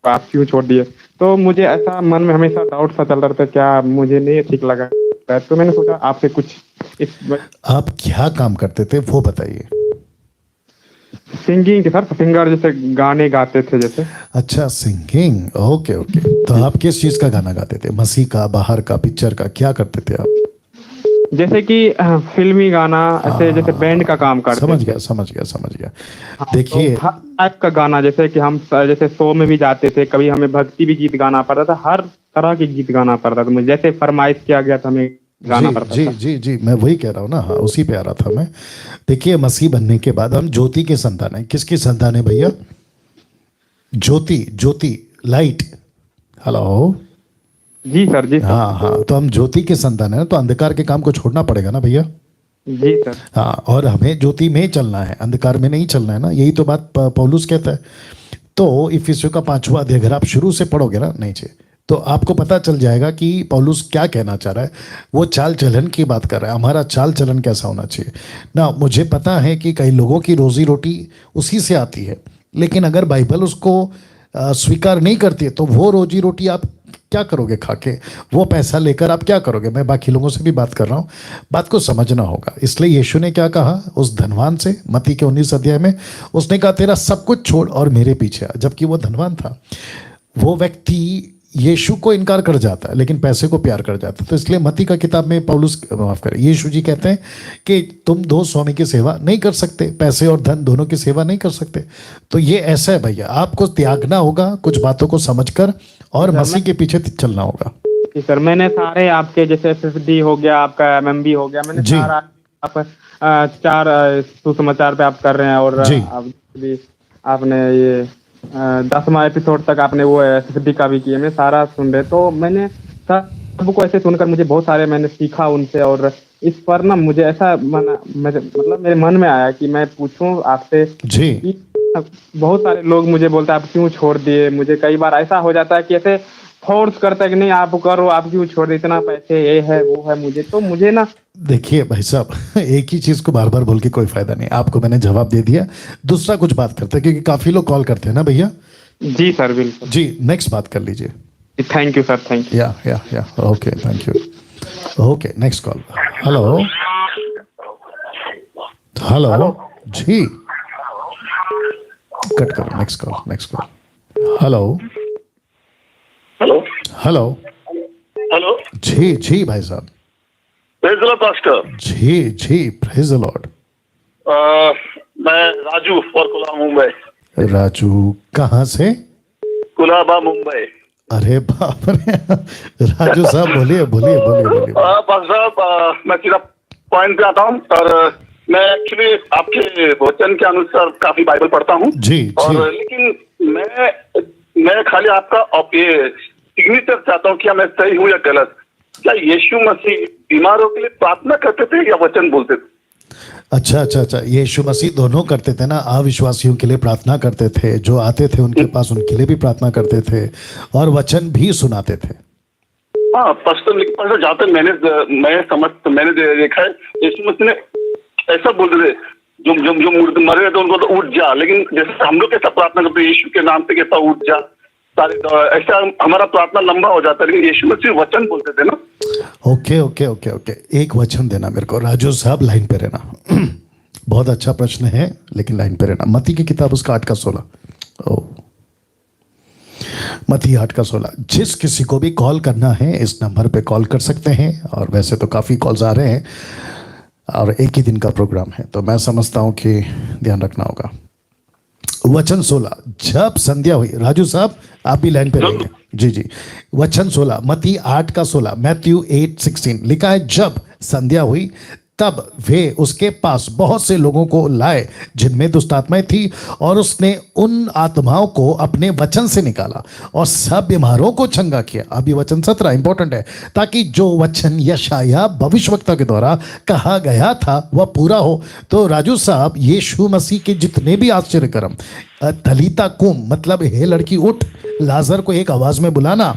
आप क्यों छोड़ दिए? तो मुझे ऐसा मन में हमेशा डाउट सा चल रहा था, क्या मुझे नहीं ठीक लगा, तो मैंने सोचा आपसे कुछ आप क्या काम करते थे वो बताइए। सिंगिंग सर, सिंगर, जैसे गाने गाते थे जैसे। अच्छा, सिंगिंग, ओके ओके। तो आप किस चीज का गाना गाते थे? मसीह का, बाहर का, पिक्चर का, क्या करते थे आप? जैसे कि फिल्मी गाना, ऐसे जैसे बैंड का काम करते। समझ गया समझ गया समझ गया। देखिए, तो हर टाइप का गाना, जैसे कि हम जैसे शो में भी जाते थे, कभी हमें भक्ति भी गीत गाना पड़ता था, हर तरह के गीत गाना पड़ता था मुझे, जैसे फरमाइश किया गया था हमें गाना पड़ता जी था। जी जी, मैं वही कह रहा हूँ ना, हाँ उसी पे आ रहा था मैं। देखिए, मसीह बनने के बाद हम ज्योति के संतान हैं। किसकी संतान है भैया? ज्योति, ज्योति, लाइट। हेलो जी सर, जी सर, हाँ हाँ, तो हम ज्योति के संतान है ना, तो अंधकार के काम को छोड़ना पड़ेगा ना भैया। जी सर। हाँ, और हमें ज्योति में चलना है, अंधकार में नहीं चलना है ना, यही तो बात पौलुस कहता है। तो इफिसियों का 5वां अध्याय अगर आप शुरू से पढ़ोगे ना नीचे, तो आपको पता चल जाएगा कि पौलुस क्या कहना चाह रहा है। वो चाल चलन की बात कर रहा है, हमारा चाल चलन कैसा होना चाहिए ना। मुझे पता है कि कई लोगों की रोजी रोटी उसी से आती है, लेकिन अगर बाइबल उसको स्वीकार नहीं करती है, तो वो रोजी रोटी आप क्या करोगे खा के, वो पैसा लेकर आप क्या करोगे। मैं बाकी लोगों से भी बात कर रहा हूँ, बात को समझना होगा। इसलिए यीशु ने क्या कहा उस धनवान से, मत्ती के 19 अध्याय में, उसने कहा तेरा सब कुछ छोड़ और मेरे पीछे आ, जबकि वो धनवान था। वो व्यक्ति यीशु को इनकार कर जाता है, लेकिन पैसे को प्यार कर जाता है। तो इसलिए मत्ती का किताब में पौलुस, माफ करें, यीशु जी कहते हैं कि तुम दो स्वामी की सेवा नहीं कर सकते, पैसे और धन दोनों की सेवा नहीं कर सकते। तो ये ऐसा है भैया, आपको त्यागना होगा कुछ बातों को समझकर, और मसीह के पीछे चलना होगा। जी सर, मैंने सारे आपके जैसे एसएसडी हो गया, आपका एमएमबी हो गया, मैंने जी। सारा आप 4 सुसमाचार पे आप कर रहे हैं, और जी। आप भी आपने ये 10वां एपिसोड तक आपने वो एसएसडी का भी किया, मैं सारा सुन रहे। तो मैंने सबको ऐसे सुनकर मुझे बहुत सारे मैंने सीखा उनसे, और इस पर ना मुझे ऐसा मतलब मेरे मन में आया कि मैं पूछूं आपसे जी। कि बहुत सारे लोग मुझे बोलते हैं आप क्यों छोड़ दिए। मुझे कई बार ऐसा हो जाता है कि ऐसे फोर्स करता है कि नहीं आप करो, आप क्यों छोड़ दिए, इतना पैसे ये है वो है। मुझे ना देखिए भाई साहब, एक ही चीज को बार बार बोल के कोई फायदा नहीं। आपको मैंने जवाब दे दिया, दूसरा कुछ बात करते हैं, क्योंकि काफी लोग कॉल करते हैं ना भैया। जी सर, बिल्कुल जी, नेक्स्ट बात कर लीजिए। Thank you sir, thank you. Yeah okay, thank you. Okay, next call. Hello hello जी, कट करो, next call. Hello hello hello hello जी भाई साहब। Praise the lord pastor. जी प्रेज द लॉर्ड। मैं राजू फॉर कुलाबा मुंबई। राजू कहाँ से? कुलाबा मुंबई। अरे बाप रे, राजू साहब बोलिए। पास्टर साहब, मैं सीधा पॉइंट पे आता हूँ। और मैं एक्चुअली आपके वचन के अनुसार काफी बाइबल पढ़ता हूँ जी। और लेकिन मैं खाली आपका ये सिग्नेचर चाहता हूँ कि मैं सही हूँ या गलत। क्या यीशु मसीह बीमारों के लिए प्रार्थना करते थे या वचन बोलते थे? अच्छा, यीशु मसीह दोनों करते थे ना। अविश्वासियों के लिए प्रार्थना करते थे, जो आते थे उनके पास उनके लिए भी प्रार्थना करते थे, और वचन भी सुनाते थे। हाँ पास्टर, जहाँ तक मैंने देखा है, यीशु मसीह ने ऐसा बोलते थे जो मरे तो उनको तो उठ जा। लेकिन जैसे हम लोग कैसा प्रार्थना करते हैं, यीशु के नाम पे कैसा उठ जा, सारे ऐसा हमारा प्रार्थना लंबा हो जाता है। लेकिन यीशु मसीह वचन बोलते थे ना। ओके, एक वचन देना मेरे को। राजू साहब लाइन पे रहना। बहुत अच्छा प्रश्न है, लेकिन लाइन पे रहना। मत्ती की किताब उसका 8 का 16। मत्ती 8 का 16। जिस किसी को भी कॉल करना है इस नंबर पे कॉल कर सकते हैं, और वैसे तो काफी कॉल्स आ रहे हैं और एक ही दिन का प्रोग्राम है, तो मैं समझता हूं कि ध्यान रखना होगा। वचन 16, जब संध्या हुई। राजू साहब आप भी लाइन पे रहिए। जी। वचन 16, मत्ती 8 का 16, मैथ्यू 8:16 लिखा है, जब संध्या हुई तब वे उसके पास बहुत से लोगों को लाए जिनमें दुष्ट आत्माएं थी, और उसने उन आत्माओं को अपने वचन से निकाला और सब बीमारों को चंगा किया। अब ये वचन 17 इंपॉर्टेंट है, ताकि जो वचन यशाया भविष्यवक्ता के द्वारा कहा गया था वह पूरा हो। तो राजू साहब, यीशु मसीह के जितने भी आश्चर्य कर्म, तलीता कुम मतलब हे लड़की उठ, लाजर को एक आवाज में बुलाना,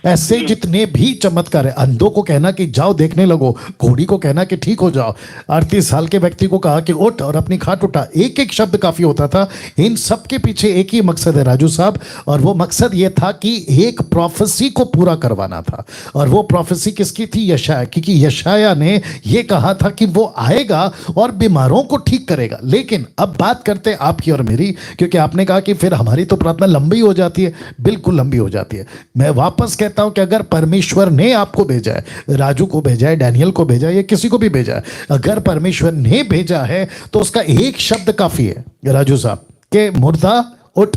ऐसे जितने भी चमत्कार है, अंधों को कहना कि जाओ देखने लगो, घोड़ी को कहना कि ठीक हो जाओ, 38 साल के व्यक्ति को कहा कि उठ और अपनी खाट उठा, एक एक शब्द काफी होता था। इन सब के पीछे एक ही मकसद है राजू साहब, और वो मकसद ये था कि एक प्रोफेसी को पूरा करवाना था। और वो प्रोफेसी किसकी थी? यशाया, क्योंकि यशाया ने ये कहा था कि वो आएगा और बीमारों को ठीक करेगा। लेकिन अब बात करते हैं आपकी और मेरी, क्योंकि आपने कहा कि फिर हमारी तो प्रार्थना लंबी हो जाती है। बिल्कुल लंबी हो जाती है। मैं वापस कहता हूं कि अगर परमेश्वर ने आपको भेजा है, राजू को भेजा है, डैनियल को भेजा है, या किसी को भी भेजा है, अगर परमेश्वर ने भेजा है तो उसका एक शब्द काफी है राजू साहब, के मुर्दा उठ,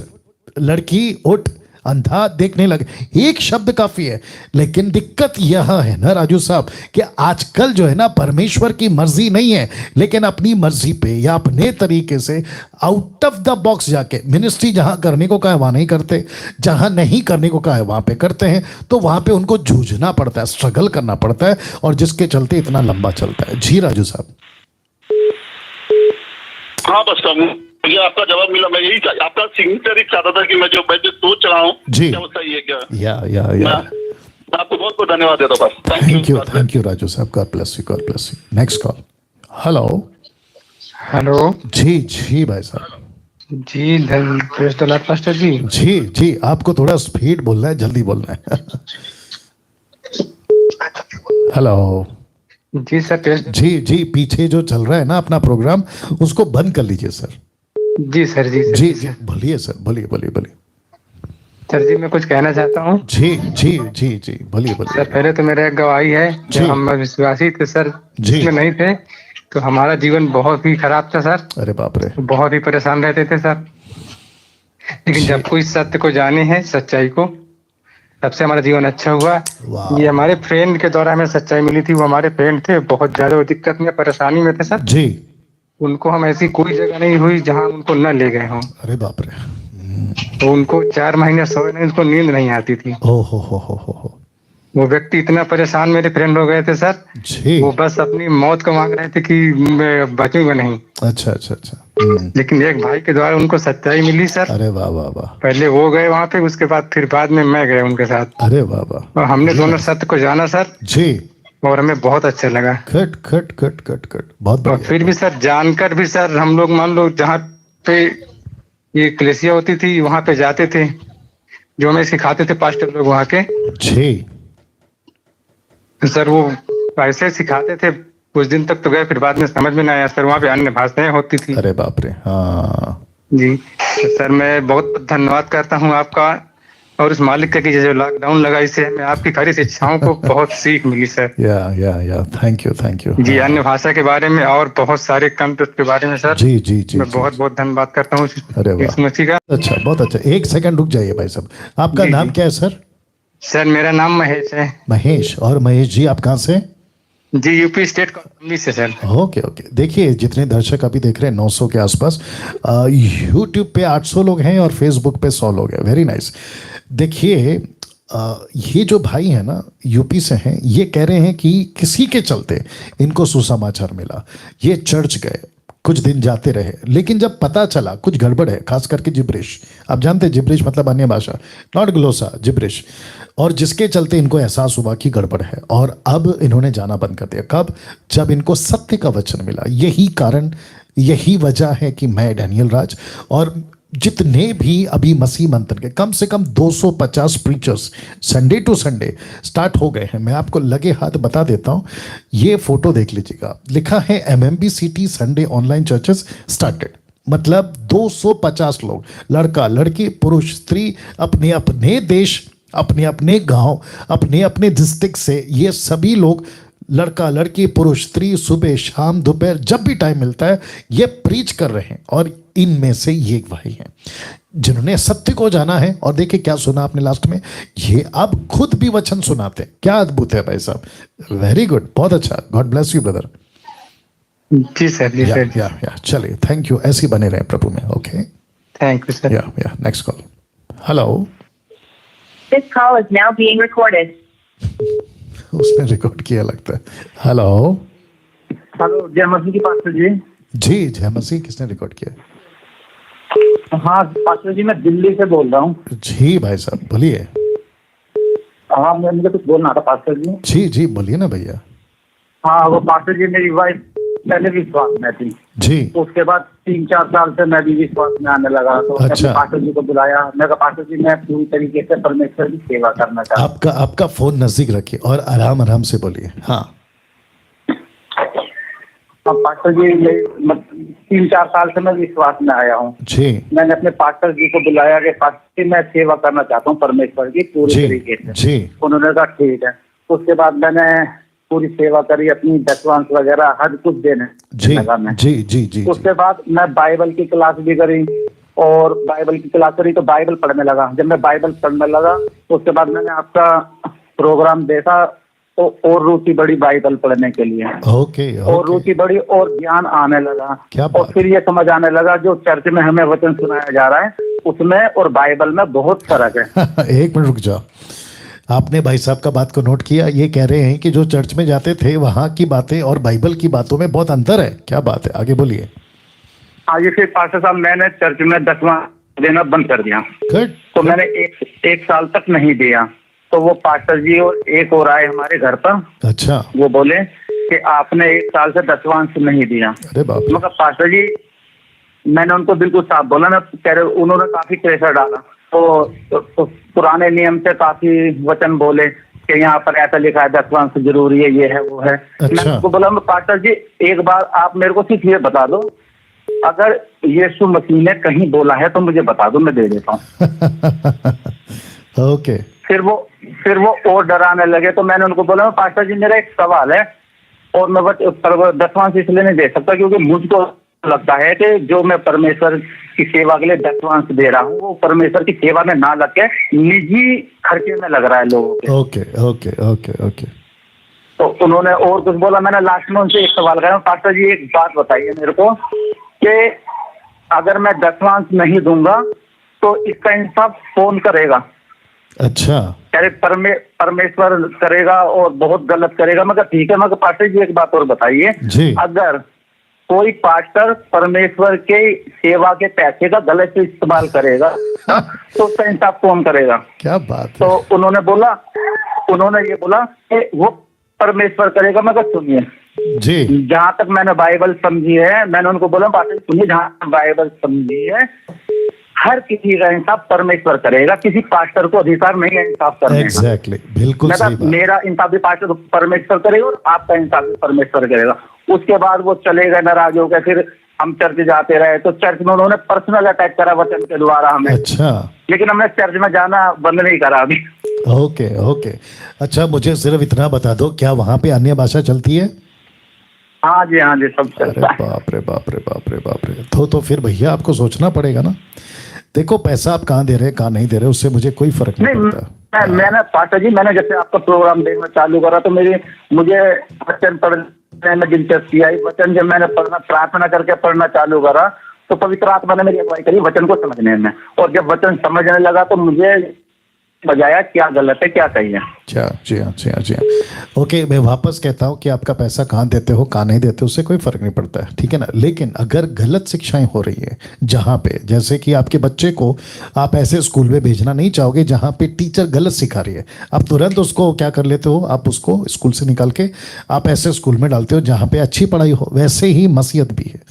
लड़की उठ, अंधा देखने लगे, एक शब्द काफी है। लेकिन दिक्कत यह है ना राजू साहब कि आजकल जो है ना परमेश्वर की मर्जी नहीं है, लेकिन अपनी मर्जी पे या अपने तरीके से आउट ऑफ द बॉक्स जाके मिनिस्ट्री जहां करने को कहा है वहां नहीं करते, जहां नहीं करने को कहा है वहां पे करते हैं। तो वहां पे उनको जूझना पड़ता है, स्ट्रगल करना पड़ता है, और जिसके चलते इतना लंबा चलता है। जी राजू साहब। हाँ बस मुझे आपका जवाब मिला। मैं यही आपका सिग्नेचर ही चाहता था कि मैं जो सोच रहा हूँ जी। क्या वो सही है क्या। या मैं आपको बहुत बहुत धन्यवाद देता हूँ बस। थैंक यू राजू साहब, god bless you, God bless you. Next call. Hello. Hello जी जी भाई साहब। जी प्रेस द लॉर्ड पास्टर जी। जी जी, आपको थोड़ा स्पीड बोलना है, जल्दी बोलना है। हेलो। जी सर प्रेस। जी जी, पीछे जो चल रहा है ना अपना प्रोग्राम, उसको बंद कर लीजिए सर। जी सर जी सर, जी जी, बोलिए सर, बोलिए बोलिए बोलिए। सर जी मैं कुछ कहना चाहता हूँ। जी जी जी जी, बोलिए सर बोलिए। पहले तो मेरा एक गवाही है, जी। जब हम विश्वासी थे सर, जी। इसमें नहीं थे, तो हमारा जीवन बहुत ही खराब था सर, अरे बाप रे। बहुत ही परेशान रहते थे सर। लेकिन जी। जब कोई सत्य को जाने हैं, सच्चाई को, तब से हमारा जीवन अच्छा हुआ। वाह। ये हमारे फ्रेंड के द्वारा हमें सच्चाई मिली थी। वो हमारे फ्रेंड थे, बहुत ज्यादा दिक्कत में परेशानी में थे सर। जी। उनको हम ऐसी कोई जगह नहीं हुई जहाँ उनको न ले गए हों। अरे बाप रे। तो उनको 4 महीने सोए नहीं, उनको नींद नहीं आती थी। ओ हो। वो व्यक्ति इतना परेशान मेरे फ्रेंड हो गए थे सर, जी। वो बस अपनी मौत को मांग रहे थे कि मैं बचूंगा नहीं। अच्छा अच्छा अच्छा। लेकिन एक भाई के द्वारा उनको सच्चाई मिली सर। अरे वाह वाह वाह। पहले वो गए वहां पे, उसके बाद फिर बाद में मैं गया उनके साथ, अरे वाह वाह। और हमने दोनों सत्य को जाना सर, जी। और हमें बहुत अच्छा लगा। Cut cut cut cut cut, बहुत और बढ़िया। फिर भी सर जानकर भी सर, हम लोग मान लो जहाँ पे ये कलीसिया होती थी वहां पे जाते थे, जो हमें सिखाते थे पास्टर लोग वहाँ के, जी। तो सर वो ऐसे सिखाते थे। कुछ दिन तक तो गए, फिर बाद में समझ में नहीं आया सर, वहाँ पे अन्य भाषाएं होती थी। अरे बाप रे। हाँ जी तो सर मैं बहुत धन्यवाद करता हूँ आपका और उस मालिक का कि जो लॉकडाउन लगा, इससे हमें आपकी खरी शिक्षाओं को बहुत सीख मिली सर। या थैंक यू। जी अन्य भाषा के बारे में और बहुत सारे कंटेंट के बारे में सर, जी जी जी मैं बहुत बहुत धन्यवाद करता हूँ अरे वाह। इस मसीह का। अच्छा, बहुत अच्छा। एक सेकंड रुक जाइए भाई साहब, आपका जी, नाम जी। क्या है सर? सर मेरा नाम महेश है। महेश। और महेश जी आप कहाँ से? जी यूपी स्टेट कॉलोनी से सर। Okay okay. देखिए जितने दर्शक अभी देख रहे हैं 900 के आसपास, यूट्यूब पे 800 लोग हैं और फेसबुक पे 100 लोग हैं। Very nice. देखिए ये जो भाई है ना यूपी से हैं, ये कह रहे हैं कि किसी के चलते इनको सुसमाचार मिला, ये चर्च गए, कुछ दिन जाते रहे, लेकिन जब पता चला कुछ गड़बड़ है, खास करके जिब्रिश, आप जानते हैं जिब्रिश मतलब अन्य भाषा, नॉट ग्लोसा, जिब्रिश, और जिसके चलते इनको एहसास हुआ कि गड़बड़ है, और अब इन्होंने जाना बंद कर दिया। कब? जब इनको सत्य का वचन मिला। यही कारण, यही वजह है कि मैं डैनियल राज और जितने भी अभी मसीह मंत्र के कम से कम 250 preachers Sunday to Sunday start हो गए हैं। मैं आपको लगे हाथ बता देता हूं, ये फोटो देख लीजिएगा, लिखा है MMBCT Sunday online churches started. मतलब 250 लोग, लड़का लड़की पुरुष स्त्री, अपने अपने देश, अपने अपने गांव, अपने अपने डिस्ट्रिक्ट से, ये सभी लोग, लड़का लड़की पुरुष स्त्री, सुबह शाम दोपहर जब भी टाइम मिलता है ये प्रीच कर रहे हैं। और इनमें से ये एक भाई हैं जिन्होंने सत्य को जाना है। और देखिए क्या सुना आपने लास्ट में, ये अब खुद भी वचन सुनाते हैं। क्या अद्भुत है भाई साहब, वेरी गुड, बहुत अच्छा। God bless you brother. जी सर जी सर। या चलिए, थैंक यू, ऐसे ही बने रहे प्रभु में। Okay, thank you sir. Yeah next call. Hello. This call is now being recorded. उसने रिकॉर्ड किया लगता है। हेलो। हेलो, जय मसीह की पास्टर जी। जी जय मसीह। किसने रिकॉर्ड किया? हाँ पास्टर जी, मैं दिल्ली से बोल रहा हूँ। जी भाई साहब बोलिए। हाँ मुझे कुछ बोलना था पास्टर जी। जी जी बोलिए ना भैया। हाँ वो पास्टर जी, मेरी वाइफ पहले विश्वास में थी जी, उसके बाद 3-4 साल से मैं भी विश्वास में आने लगा, तो अच्छा। पास्टर जी को बुलाया। मैं कहा पास्टर जी मैं पूरी तरीके से परमेश्वर की सेवा करना चाहता हूँ। आपका फोन नजदीक रखिए और आराम आराम से बोलिए। हाँ पास्टर जी 3-4 साल से मैं विश्वास में आया हूँ। जी मैंने अपने पास्टर जी को बुलाया कि पास्टर जी मैं सेवा करना चाहता हूँ परमेश्वर की पूरी जी तरीके से। जी उन्होंने कहा ठीक है। उसके बाद मैंने पूरी सेवा करी, अपनी दशवांश वगैरह हर कुछ देने जी लगा मैं। जी जी जी उसके बाद मैं बाइबल की क्लास भी करी, और बाइबल की क्लास करी तो बाइबल पढ़ने लगा। जब मैं बाइबल पढ़ने लगा तो उसके बाद मैंने आपका प्रोग्राम देखा तो और रुचि बढ़ी बाइबल पढ़ने के लिए। ओके और रुचि बढ़ी और ज्ञान आने लगा। क्या और बात फिर ये समझ आने लगा जो चर्च में हमें वचन सुनाया जा रहा है उसमें और बाइबल में बहुत फर्क है। एक मिनट रुक जाओ, आपने भाई साहब का बात को नोट किया। ये कह रहे हैं कि जो चर्च में जाते थे वहां की बातें और बाइबल की बातों में बहुत अंतर है। क्या बात है, आगे बोलिए। हाँ, ये फिर पास्टर साहब मैंने चर्च में 10वां देना बंद कर दिया। तो मैंने एक साल तक नहीं दिया। तो वो पास्टर जी और एक और आए हमारे घर पर। अच्छा। वो बोले कि आपने 1 साल से 10वां अंश नहीं दिया। अरे बाप रे। मगर पास्टर जी मैंने उनको बिल्कुल साफ बोला ना, कह रहे उन्होंने काफी प्रेशर डाला। तो पुराने नियम से काफी वचन बोले कि यहाँ पर ऐसा लिखा है 10वां अंश जरूरी है, ये है वो है। अच्छा। मैंने उनको बोला पास्टर जी एक बार आप मेरे को सिर्फ ये बता दो, अगर यीशु मसीह ने कहीं बोला है तो मुझे बता दो, मैं दे देता हूँ। ओके। फिर वो और डराने लगे। तो मैंने उनको बोला पास्टर जी मेरा एक सवाल है और मैं 10वां अंश इसलिए नहीं दे सकता क्योंकि मुझको लगता है कि जो मैं परमेश्वर की सेवा के लिए 10वां अंश दे रहा हूँ वो परमेश्वर की सेवा में ना लग के निजी खर्चे में लग रहा है लोगों के। Okay okay okay okay. तो उन्होंने और कुछ बोला। मैंने लास्ट में उनसे एक सवाल करा, पास्टर जी एक बात बताइए मेरे को कि अगर मैं 10वां अंश नहीं दूंगा तो इसका इंसाफ कौन करेगा? अच्छा। अरे परमेश्वर करेगा और बहुत गलत करेगा। मगर ठीक है, मगर पास्टर जी एक बात और बताइए, अगर कोई पास्टर परमेश्वर के सेवा के पैसे का गलत से इस्तेमाल करेगा तो उसका इंसाफ कौन करेगा? क्या बात है। तो उन्होंने ये बोला कि वो परमेश्वर करेगा। मगर सुनिए जी, जहां तक मैंने बाइबल समझी है, मैंने उनको बोला पास्टर सुनिए, जहां बाइबल समझी है हर किसी का इंसाफ परमेश्वर करेगा, किसी पास्टर को अधिकार नहीं है इंसाफ करने का। एग्जैक्टली, बिल्कुल सही बात। मेरा इंसाफ भी पास्टर परमेश्वर करेगा और आपका इंसाफ भी परमेश्वर करेगा। उसके बाद वो चले गए नाराज हो गए। फिर हम चर्च जाते रहे तो चर्च में उन्होंने पर्सनल अटैक करा वचन के द्वारा हमें। अच्छा। लेकिन हमने चर्च में जाना बंद नहीं करा अभी। Okay okay. अच्छा, मुझे सिर्फ इतना बता दो, क्या वहां पे अन्य भाषा चलती है? हाँ जी, हाँ जी, सब चलता है। बाप रे बाप रे बाप रे बाप रे। तो फिर भैया आपको सोचना पड़ेगा ना। देखो, पैसा आप कहाँ दे रहे हैं कहाँ नहीं दे रहे, उससे मुझे कोई फर्क नहीं पड़ता। मैंने पास्टर जी मैंने जैसे आपका प्रोग्राम देखना चालू करा तो मुझे वचन पढ़ने में दिलचस्पी आई। वचन जब मैंने प्रार्थना करके पढ़ना चालू करा तो पवित्र आत्मा ने मेरी अगुवाई करी वचन को समझने में। और जब वचन समझने लगा तो मुझे बजाया क्या गलत है क्या सही है। जी हाँ। ओके, मैं वापस कहता हूँ कि आपका पैसा कहाँ देते हो कहाँ नहीं देते हो उससे कोई फर्क नहीं पड़ता है, ठीक है ना। लेकिन अगर गलत शिक्षाएं हो रही है जहाँ पे, जैसे कि आपके बच्चे को आप ऐसे स्कूल में भेजना नहीं चाहोगे जहाँ पे टीचर गलत सिखा रही है, आप तुरंत उसको क्या कर लेते हो, आप उसको स्कूल से निकाल के आप ऐसे स्कूल में डालते हो जहाँ पे अच्छी पढ़ाई हो। वैसे ही मसीहत भी है,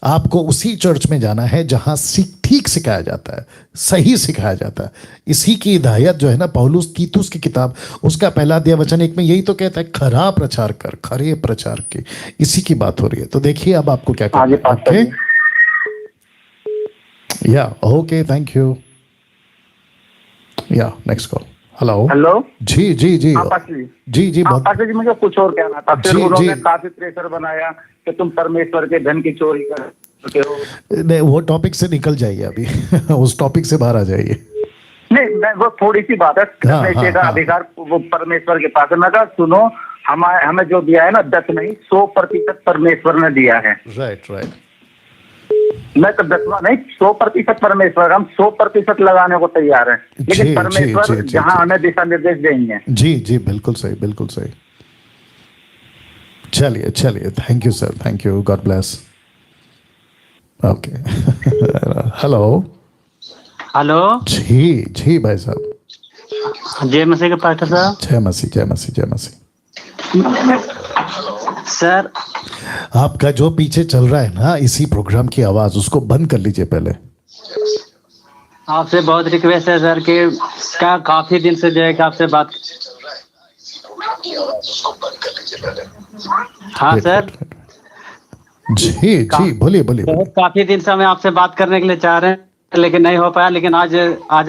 आपको उसी चर्च में जाना है जहां ठीक सिखाया जाता है, सही सिखाया जाता है। इसी की हिदायत जो है ना, पौलुस तीतुस की किताब उसका पहला अध्याय वचन 1 में यही तो कहता है, खरा प्रचार कर, खरे प्रचार के। इसी की बात हो रही है। तो देखिए अब आपको क्या करना है। ओके या ओके, थैंक यू। या नेक्स्ट कॉल। हेलो जी जी जी जी पास्टर जी मुझे कुछ और कहना था। फिर उन्होंने काफी प्रेशर बनाया कि तुम परमेश्वर के धन की चोरी करते हो। नहीं, वो टॉपिक से निकल जाइए अभी उस टॉपिक से बाहर आ जाइए। नहीं, मैं वो थोड़ी सी बात है, का अधिकार वो परमेश्वर के पास है। मैं कहा सुनो, हमें जो दिया है ना 10 नहीं 100% परमेश्वर ने दिया है। राइट। मैं तो 10वां नहीं 100% परमेश्वर, हम 100% लगाने को तैयार है। लेकिन परमेश्वर जहां हमें दिशा निर्देश देंगे। जी बिल्कुल सही। चलिए thank you sir, thank you, God bless. Okay hello जी भाई साहब। जय मसीह के पास्टर साहब। जय मसीह। सर आपका जो पीछे चल रहा है ना इसी प्रोग्राम की आवाज, उसको बंद कर लीजिए पहले। आपसे बहुत रिक्वेस्ट है सर कि काफी दिन से जो है कि आपसे बात। हाँ सर जी बोलिए। काफी दिन से हमें आपसे बात करने के लिए चाह रहे हैं लेकिन नहीं हो पाया, लेकिन आज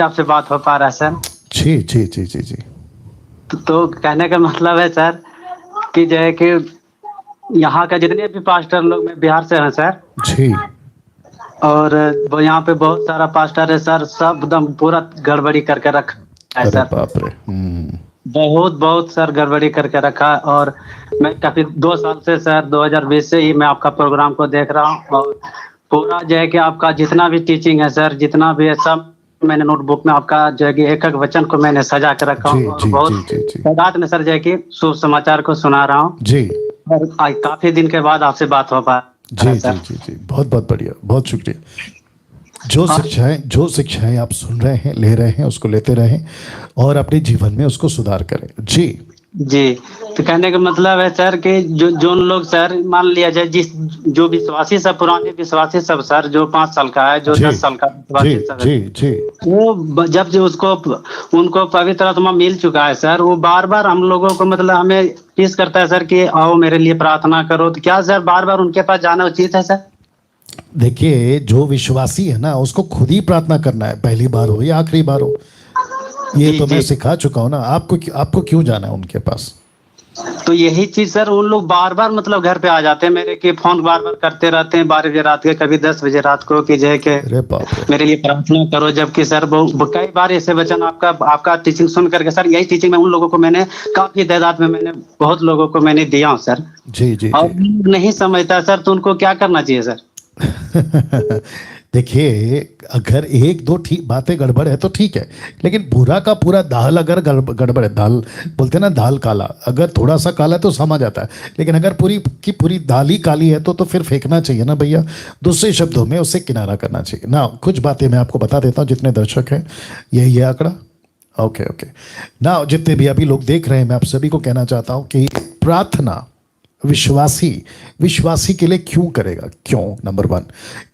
आपसे बात हो पा रहा है सर। जी। तो कहने का मतलब है सर कि जो है कि यहाँ का जितने भी पास्टर लोग में बिहार से हैं सर जी, और यहाँ पे बहुत सारा पास्टर है सर, सब एकदम पूरा गड़बड़ी करके रखा है अरे सर। बाप रे। बहुत बहुत सर गड़बड़ी करके रखा है। और मैं काफी 2 साल से सर 2020 से ही मैं आपका प्रोग्राम को देख रहा हूँ, और पूरा जो है कि आपका जितना भी टीचिंग है सर, जितना भी है सब मैंने नोटबुक में आपका जो है कि एक एक वचन को मैंने सजा कर रखा जी हूँ, और जी बहुत जी जी तादाद में सर जो है कि शुभ समाचार को सुना रहा हूँ। जी और आज काफी दिन के बाद आपसे बात हो पा जी जी जी जी, बहुत बहुत बढ़िया, बहुत शुक्रिया। जो शिक्षाएं आप सुन रहे हैं, ले रहे हैं, उसको लेते रहें और अपने जीवन में उसको सुधार करें। जी जी। तो कहने का मतलब है सर कि जो लोग सर मान लिया जाए जो विश्वासी सब, पुराने विश्वासी सब सर, जो 5 साल का है, जो जी 10 साल का जी विश्वासी सब जी है, जी वो जब जो उनको पवित्र आत्मा मिल चुका है सर, वो बार बार हम लोगों को मतलब हमें टीज करता है सर कि आओ मेरे लिए प्रार्थना करो। तो क्या सर बार बार उनके पास जाना उचित है सर? देखिए, जो विश्वासी है ना, उसको खुद ही प्रार्थना करना है, पहली बार हो या आखिरी बार हो। ये जी, तो मैं जी। सिखा चुका हूँ ना। आपको क्यों जाना है उनके पास? तो यही चीज सर उन लोग बार बार मतलब घर पे आ जाते हैं मेरे, कि फोन बार बार करते रहते हैं 12 बजे रात के, कभी 10 बजे रात को, कि जो है कि अरे बाप रे। मेरे लिए प्रार्थना करो। जबकि सर कई बार ऐसे वचन आपका टीचिंग सुन करके सर, यही टीचिंग में उन लोगों को मैंने काफी तादाद में मैंने बहुत लोगों को मैंने दिया हूँ सर। जी जी और जी नहीं समझता सर, तो उनको क्या करना चाहिए सर? देखिए, अगर एक दो ठीक बातें गड़बड़ है तो ठीक है, लेकिन पूरा का पूरा दाल अगर गड़बड़ है, दाल बोलते हैं ना, दाल काला, अगर थोड़ा सा काला है तो समझ आता है, लेकिन अगर पूरी की पूरी दाल ही काली है तो फिर फेंकना चाहिए ना भैया। दूसरे शब्दों में उससे किनारा करना चाहिए ना। कुछ बातें मैं आपको बता देता हूँ, जितने दर्शक हैं यही है आंकड़ा। ओके ओके ना, जितने भी अभी लोग देख रहे हैं, मैं आप सभी को कहना चाहता हूँ कि प्रार्थना विश्वासी के लिए क्यों करेगा? क्यों? नंबर 1,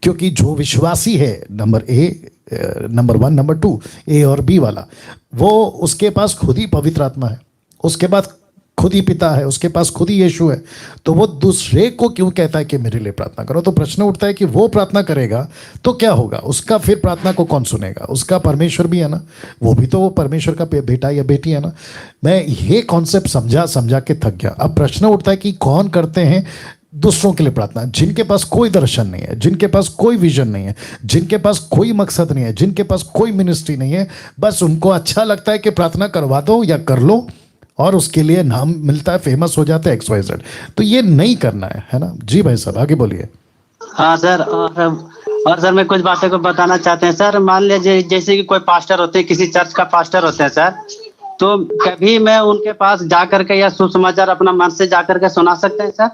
क्योंकि जो विश्वासी है, नंबर 1, नंबर 2, ए और बी वाला, वो उसके पास खुद ही पवित्र आत्मा है, उसके पास खुद ही पिता है, उसके पास खुद ही यीशु है, तो वो दूसरे को क्यों कहता है कि मेरे लिए प्रार्थना करो? तो प्रश्न उठता है कि वो प्रार्थना करेगा तो क्या होगा? उसका फिर प्रार्थना को कौन सुनेगा? उसका परमेश्वर भी है ना, वो भी तो वो परमेश्वर का बेटा या बेटी है ना। मैं ये कॉन्सेप्ट समझा के थक गया। अब प्रश्न उठता है कि कौन करते हैं दूसरों के लिए प्रार्थना? जिनके पास कोई दर्शन नहीं है, जिनके पास कोई विजन नहीं है, जिनके पास कोई मकसद नहीं है, जिनके पास कोई मिनिस्ट्री नहीं है, बस उनको अच्छा लगता है कि प्रार्थना करवा दो या कर लो, और उसके लिए नाम मिलता है, फेमस हो जाता है, XYZ। तो ये नहीं करना है ना। जी भाई साहब, आगे बोलिए। हाँ सर, और सर मैं कुछ बातें को बताना चाहते हैं सर। मान लीजिए जैसे कि कोई पास्टर होते हैं, किसी चर्च का पास्टर होते हैं सर, तो कभी मैं उनके पास जा करके या सुसमाचार अपना मन से जा करके सुना सकते हैं सर?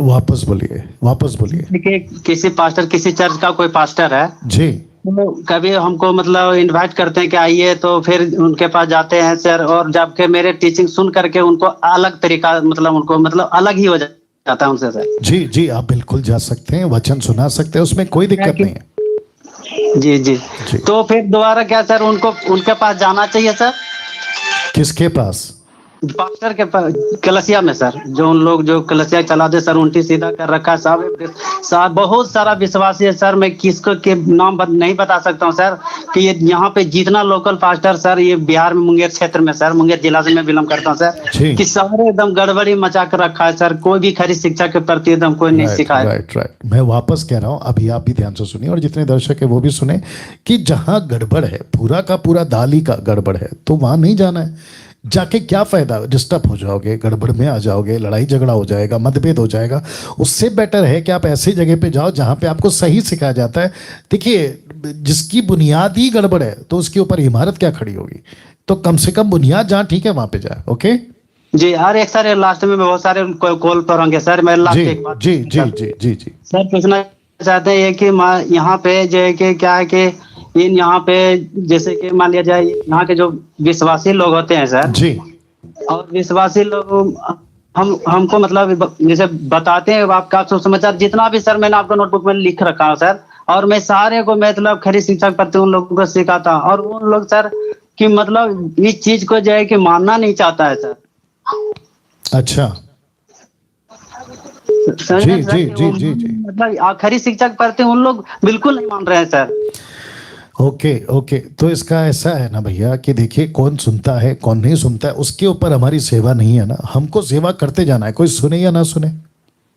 वापस बोलिए। देखिए, किसी पास्टर, किसी चर्च का कोई पास्टर है जी, तो कभी हमको मतलब इनवाइट करते हैं कि आइए, तो फिर उनके पास जाते हैं सर, और जबकि मेरे टीचिंग सुन करके उनको अलग तरीका मतलब अलग ही हो जाता है उनसे सर। जी जी, आप बिल्कुल जा सकते हैं, वचन सुना सकते हैं, उसमें कोई दिक्कत नहीं है। जी जी। तो फिर दोबारा क्या सर उनके पास जाना चाहिए सर? किसके पास? पास्टर के पास, कलसिया में सर, जो उन लोग जो कलसिया चलाते सर, उल्टी सीधा कर रखा है साहब। बहुत सारा विश्वासी है सर, मैं किसको के नाम नहीं बता सकता हूँ सर, कि ये यहाँ पे जितना लोकल पास्टर सर, ये बिहार में मुंगेर क्षेत्र में सर, मुंगेर जिला से मैं बिलोंग करता हूँ सर, कि सारे एकदम गड़बड़ी मचा कर रखा है सर, कोई भी खरी शिक्षा के प्रति एकदम कोई नहीं सिखाया। राइट। मैं वापस कह रहा हूँ, अभी आप भी ध्यान से सुनिए और जितने दर्शक है वो भी सुने, कि जहाँ गड़बड़ है, पूरा का पूरा दाल ही का गड़बड़ है, तो वहां नहीं जाना है। जाके क्या फायदा? डिस्टर्ब हो जाओगे, गड़बड़ में आ जाओगे, लड़ाई झगड़ा हो जाएगा, मतभेद हो जाएगा। उससे बेटर है कि आप ऐसी जगह पे जाओ जहां पे आपको सही सिखाया जाता है। देखिए, जिसकी बुनियाद ही गड़बड़ है तो उसके ऊपर इमारत क्या खड़ी होगी? तो कम से कम बुनियाद जहां ठीक है वहां पे जाए। ओके जी। और एक सर लास्ट में बहुत सारे कॉल पर होंगे सर, मैं लास्ट एक बात जी जी जी जी जी सर पूछना चाहते हैं कि यहाँ पे जो है कि क्या है कि इन यहाँ पे जैसे कि मान लिया जाए, यहाँ के जो विश्वासी लोग होते हैं सर जी, और विश्वासी लोग हमको मतलब जैसे बताते हैं आपका सुसमाचार, जितना भी सर मैंने आपको नोटबुक में लिख रखा है सर, और मैं सारे को मतलब खरी शिक्षा करते उन लोगों को सिखाता हूँ, और उन लोग सर कि मतलब इस चीज को जो है कि मानना नहीं चाहता है सर। अच्छा, जी। मतलब आखिरी शिक्षा पढ़ते उन लोग बिल्कुल नहीं मान रहे हैं सर। ओके, तो इसका ऐसा है ना भैया कि देखिए, कौन सुनता है कौन नहीं सुनता है उसके ऊपर हमारी सेवा नहीं है ना। हमको सेवा करते जाना है, कोई सुने या ना सुने।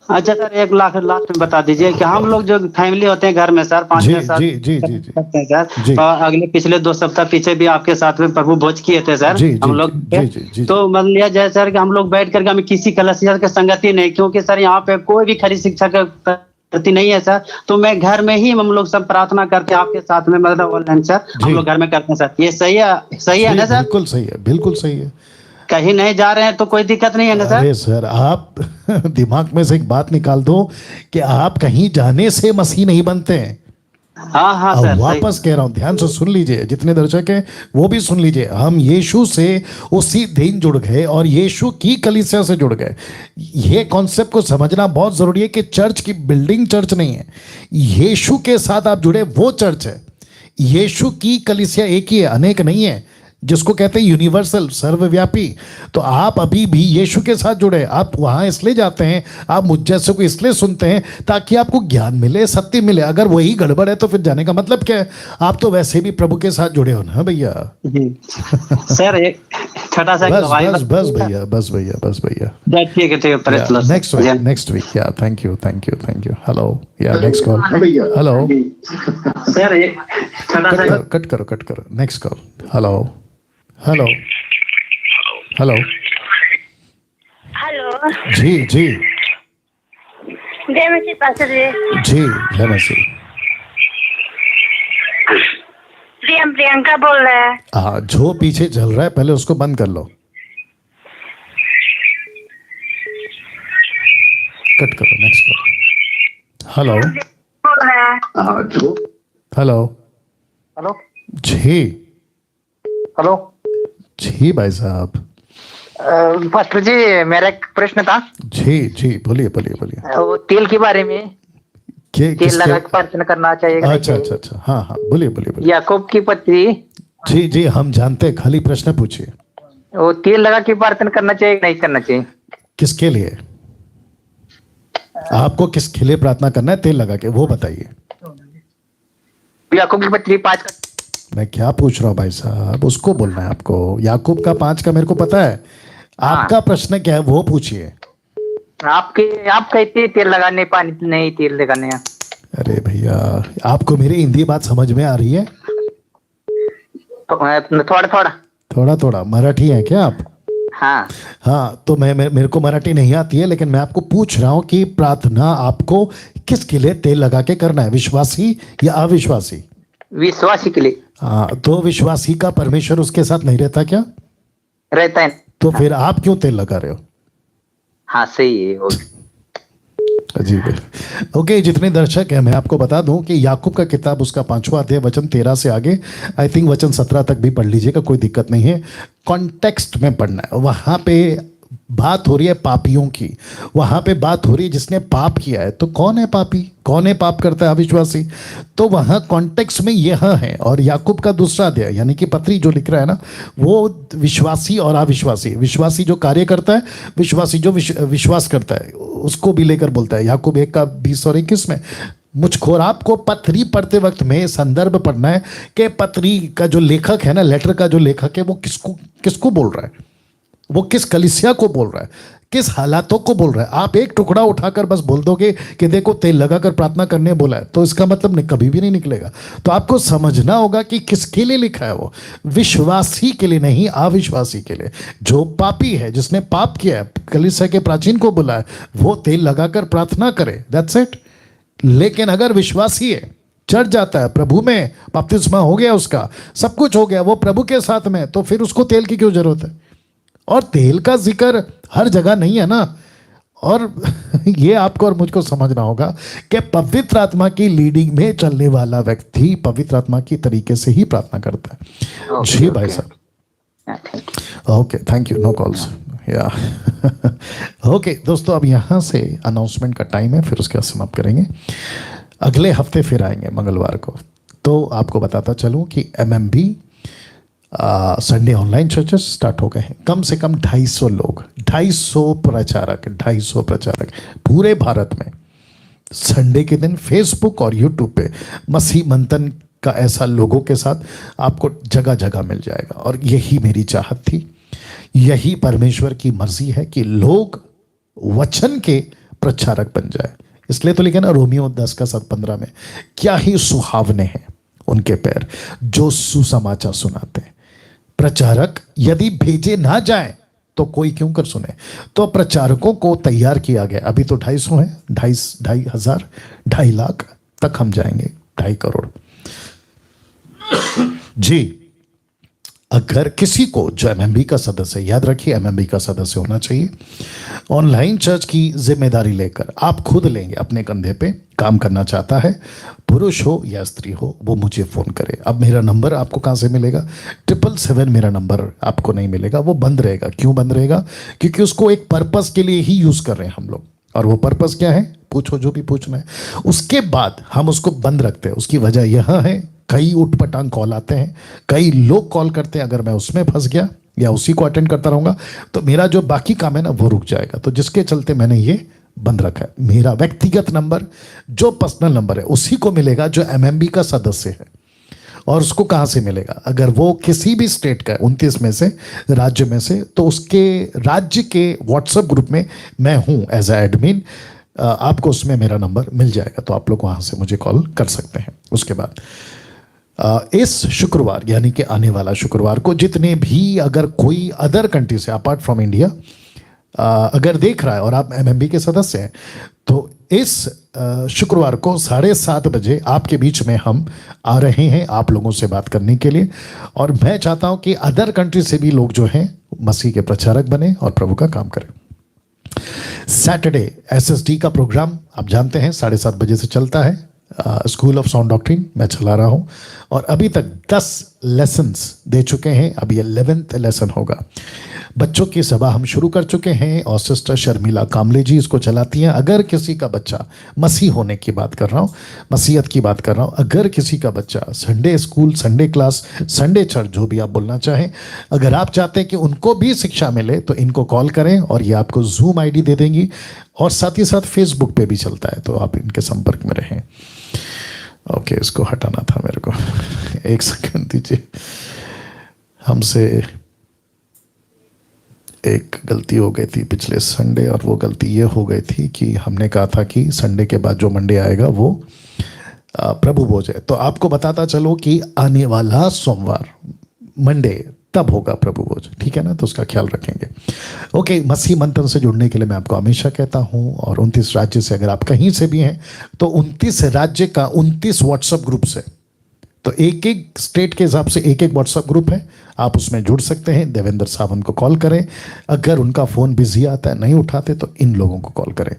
अच्छा सर, एक लाख लास्ट में बता दीजिए कि हम लोग जो फैमिली होते हैं घर में सर, 5-6 साल जी जी जी जी करते हैं सर। जी। और अगले पिछले 2 सप्ताह पीछे भी आपके साथ में प्रभु भोज किए थे सर, जी, जी, हम लोग जी, जी, जी, तो मान लिया जाए सर कि हम लोग बैठ करके हमें किसी कलसिया के संगति नहीं, क्योंकि सर यहाँ पे कोई भी खरी शिक्षा का प्रति नहीं है सर। तो मैं घर में ही हम लोग सब प्रार्थना करके आपके साथ में मतलब ऑनलाइन सर हम लोग घर में करते हैं सर। ये सही है ना सर? बिल्कुल सही है, बिल्कुल सही है। कहीं नहीं जा रहे हैं तो कोई दिक्कत नहीं है ना सर? अरे सर, आप दिमाग में से एक बात निकाल दो कि आप कहीं जाने से मसीह नहीं बनते हैं। हाँ अब सर, वापस कह रहा हूं, ध्यान से सुन लीजिए, जितने दर्शक हैं वो भी सुन लीजिए। हम यीशु से उसी दिन जुड़ गए और यीशु की कलीसिया से जुड़ गए। ये कॉन्सेप्ट को समझना बहुत जरूरी है कि चर्च की बिल्डिंग चर्च नहीं है, यीशु के साथ आप जुड़े वो चर्च है। यीशु की कलीसिया एक ही है, अनेक नहीं है, जिसको कहते हैं यूनिवर्सल, सर्वव्यापी। तो आप अभी भी यीशु के साथ जुड़े। आप वहां इसलिए जाते हैं, आप मुझ जैसे को इसलिए सुनते हैं ताकि आपको ज्ञान मिले, सत्य मिले। अगर वही गड़बड़ है तो फिर जाने का मतलब क्या है? आप तो वैसे भी प्रभु के साथ जुड़े हो ना भैया। सर एक छोटा सा बस भैया ठीक है नेक्स्ट वीक या थैंक यू हेलो या नेक्स्ट कॉल हेलो सर एक छोटा सा कट करो नेक्स्ट कॉल हेलो हेलो जी जय मसीह पास्टर जी। जी जय मसीह। प्रियंका बोल रहा है। हाँ, जो पीछे चल रहा है पहले उसको बंद कर लो, कट करो नेक्स्ट कॉल हेलो बोल रहा है। हेलो जी हेलो जी भाई साहब। पास्टर जी, मेरा एक प्रश्न था। जी बोलिए वो तेल के बारे में, तेल लगा के प्रार्थना करना चाहिए? अच्छा हाँ बोलिए याकूब की पत्री। जी हम जानते हैं, खाली प्रश्न पूछिए। वो तेल लगा के प्रार्थना करना चाहिए नहीं करना चाहिए? किसके लिए? आपको किसके लिए प्रार्थना करना है तेल लगा के, वो बताइए। याकूब की पत्री 5 मैं क्या पूछ रहा हूँ भाई साहब, उसको बोलना है आपको। याकूब का 5 का मेरे को पता है, आपका प्रश्न क्या है वो पूछिए। आप कहते तेल लगाने, पानी नहीं तेल लगाने। अरे भैया, आपको मेरी हिंदी बात समझ में आ रही है? थोड़ा मराठी है क्या आप? हाँ तो मेरे को मराठी नहीं आती है, लेकिन मैं आपको पूछ रहा हूँ कि प्रार्थना आपको किसके लिए तेल लगा के करना है, विश्वासी या अविश्वासी? विश्वासी के लिए। हाँ, तो विश्वासी का परमेश्वर उसके साथ नहीं रहता क्या? रहता है। तो फिर आप क्यों तेल लगा रहे हो? हाँ सही है। अजीब है। ओके, जितने दर्शक हैं मैं आपको बता दूं कि याकूब का किताब उसका 5वां अध्याय वचन 13 से आगे, आई थिंक वचन 17 तक भी पढ़ लीजिएगा, कोई दिक्कत नहीं है। कॉन्टेक्स्ट में पढ़ना है। वहां पे बात हो रही है पापियों की, वहां पे बात हो रही है जिसने पाप किया है। तो कौन है पापी, कौन है पाप करता है? अविश्वासी। तो वहां कॉन्टेक्स्ट में यह है। और याकूब का 2रा अध्याय यानी कि पत्री जो लिख रहा है ना, वो विश्वासी और अविश्वासी, विश्वासी जो कार्य करता है, विश्वासी जो विश्वास करता है, उसको भी लेकर बोलता है। याकूब 1 का 20 और 21 में मुझको आपको पत्री पढ़ते वक्त में संदर्भ पढ़ना है कि पत्री का जो लेखक है ना, लेटर का जो लेखक है, वो किसको बोल रहा है, वो किस कलीसिया को बोल रहा है, किस हालातों को बोल रहा है। आप एक टुकड़ा उठाकर बस बोल दोगे कि देखो तेल लगाकर प्रार्थना करने बोला है, तो इसका मतलब कभी भी नहीं निकलेगा। तो आपको समझना होगा कि किसके लिए लिखा है वो, विश्वासी के लिए नहीं, अविश्वासी के लिए। जो पापी है, जिसने पाप किया है, कलीसिया के प्राचीन को बोला है, वो तेल लगाकर प्रार्थना करे, दैट्स इट। लेकिन अगर विश्वासी है, चढ़ जाता है, प्रभु में बपतिस्मा हो गया, उसका सब कुछ हो गया, वो प्रभु के साथ में, तो फिर उसको तेल की क्यों जरूरत है? और तेल का जिक्र हर जगह नहीं है ना। और ये आपको और मुझको समझना होगा कि पवित्र आत्मा की लीडिंग में चलने वाला व्यक्ति पवित्र आत्मा की तरीके से ही प्रार्थना करता है। जी भाई साहब। Okay, thank you, no calls yeah okay दोस्तों, अब यहाँ से अनाउंसमेंट का टाइम है, फिर उसके बाद समाप्त करेंगे। अगले हफ्ते फिर आएंगे मंगलवार को। तो आपको बताता चलूँ कि MMB Sunday online churches start हो गए हैं। कम से कम 250 लोग, 250 प्रचारक पूरे भारत में संडे के दिन फेसबुक और यूट्यूब पे मसीह मंथन का ऐसा लोगों के साथ आपको जगह जगह मिल जाएगा। और यही मेरी चाहत थी, यही परमेश्वर की मर्जी है कि लोग वचन के प्रचारक बन जाए। इसलिए तो लिखे ना रोमियो 10:15 में, क्या ही सुहावने हैं उनके पैर जो सुसमाचार सुनाते हैं। प्रचारक यदि भेजे ना जाए तो कोई क्यों कर सुने। तो प्रचारकों को तैयार किया गया। अभी तो 250 है, 2,500, 2.5 लाख तक हम जाएंगे, 2.5 करोड़। जी, अगर किसी को जो एमएमबी का सदस्य, याद रखिए एमएमबी का सदस्य होना चाहिए, ऑनलाइन चर्च की जिम्मेदारी लेकर आप खुद लेंगे अपने कंधे पे, काम करना चाहता है, पुरुष हो या स्त्री हो, वो मुझे फोन करे। अब मेरा नंबर आपको कहां से मिलेगा? 777 मेरा नंबर आपको नहीं मिलेगा, वो बंद रहेगा। क्यों बंद रहेगा? क्योंकि उसको एक पर्पस के लिए ही यूज कर रहे हैं हम लोग, और वो पर्पस क्या है? पूछो जो भी पूछना है। उसके बाद हम उसको बंद रखते हैं। उसकी वजह यह है, कई उठपटांग कॉल आते हैं, कई लोग कॉल करते हैं। अगर मैं उसमें फंस गया या उसी को अटेंड करता रहूंगा तो मेरा जो बाकी काम है ना वो रुक जाएगा। तो जिसके चलते मैंने ये बंद रखा है। मेरा व्यक्तिगत नंबर जो पर्सनल नंबर है उसी को मिलेगा जो एमएमबी का सदस्य है। और उसको कहां से मिलेगा? अगर वो किसी भी स्टेट का है, 29 में से, राज्य में से, तो उसके राज्य के व्हाट्सएप ग्रुप में मैं हूं एज ए एडमिन, आपको उसमें मेरा नंबर मिल जाएगा। तो आप लोग वहां से मुझे कॉल कर सकते हैं। उसके बाद इस शुक्रवार यानी कि आने वाला शुक्रवार को जितने भी, अगर कोई अदर कंट्री से अपार्ट फ्रॉम इंडिया अगर देख रहा है और आप एमएमबी के सदस्य हैं, तो इस शुक्रवार को 7:30 बजे आपके बीच में हम आ रहे हैं आप लोगों से बात करने के लिए। और मैं चाहता हूं कि अदर कंट्री से भी लोग जो हैं मसीह के प्रचारक बने और प्रभु का काम करें। सैटरडे एसएसडी का प्रोग्राम आप जानते हैं 7:30 बजे से चलता है। स्कूल ऑफ साउंड डॉक्ट्रिन मैं चला रहा हूं और अभी तक 10 लेसन्स दे चुके हैं। अभी 11th लेसन होगा। बच्चों की सभा हम शुरू कर चुके हैं और सिस्टर शर्मिला कामले जी इसको चलाती हैं। अगर किसी का बच्चा, मसीह होने की बात कर रहा हूं, मसीहत की बात कर रहा हूं, अगर किसी का बच्चा Sunday school, Sunday class, Sunday church, जो भी आप बोलना चाहें, अगर आप चाहते हैं कि उनको भी शिक्षा मिले तो इनको कॉल करें और ये आपको जूम आईडी दे देंगी। और साथ ही साथ फेसबुक पे भी चलता है, तो आप इनके संपर्क में रहें। ओके, इसको हटाना था मेरे को, एक सेकंड दीजिए। हमसे एक गलती हो गई थी पिछले संडे, और वो गलती ये हो गई थी कि हमने कहा था कि संडे के बाद जो मंडे आएगा वो प्रभु भोज है। तो आपको बताता चलो कि आने वाला सोमवार, मंडे, तब होगा प्रभु भोज, ठीक है ना? तो उसका ख्याल रखेंगे। ओके, मसीह मंथन से जुड़ने के लिए मैं आपको हमेशा कहता हूं, और 29 राज्य से अगर आप कहीं से भी हैं तो 29 राज्य का 29 व्हाट्सएप ग्रुप से, तो एक एक स्टेट के हिसाब से एक एक व्हाट्सएप ग्रुप है, आप उसमें जुड़ सकते हैं। देवेंद्र साहब उनको कॉल करें। अगर उनका फ़ोन बिजी आता है, नहीं उठाते, तो इन लोगों को कॉल करें।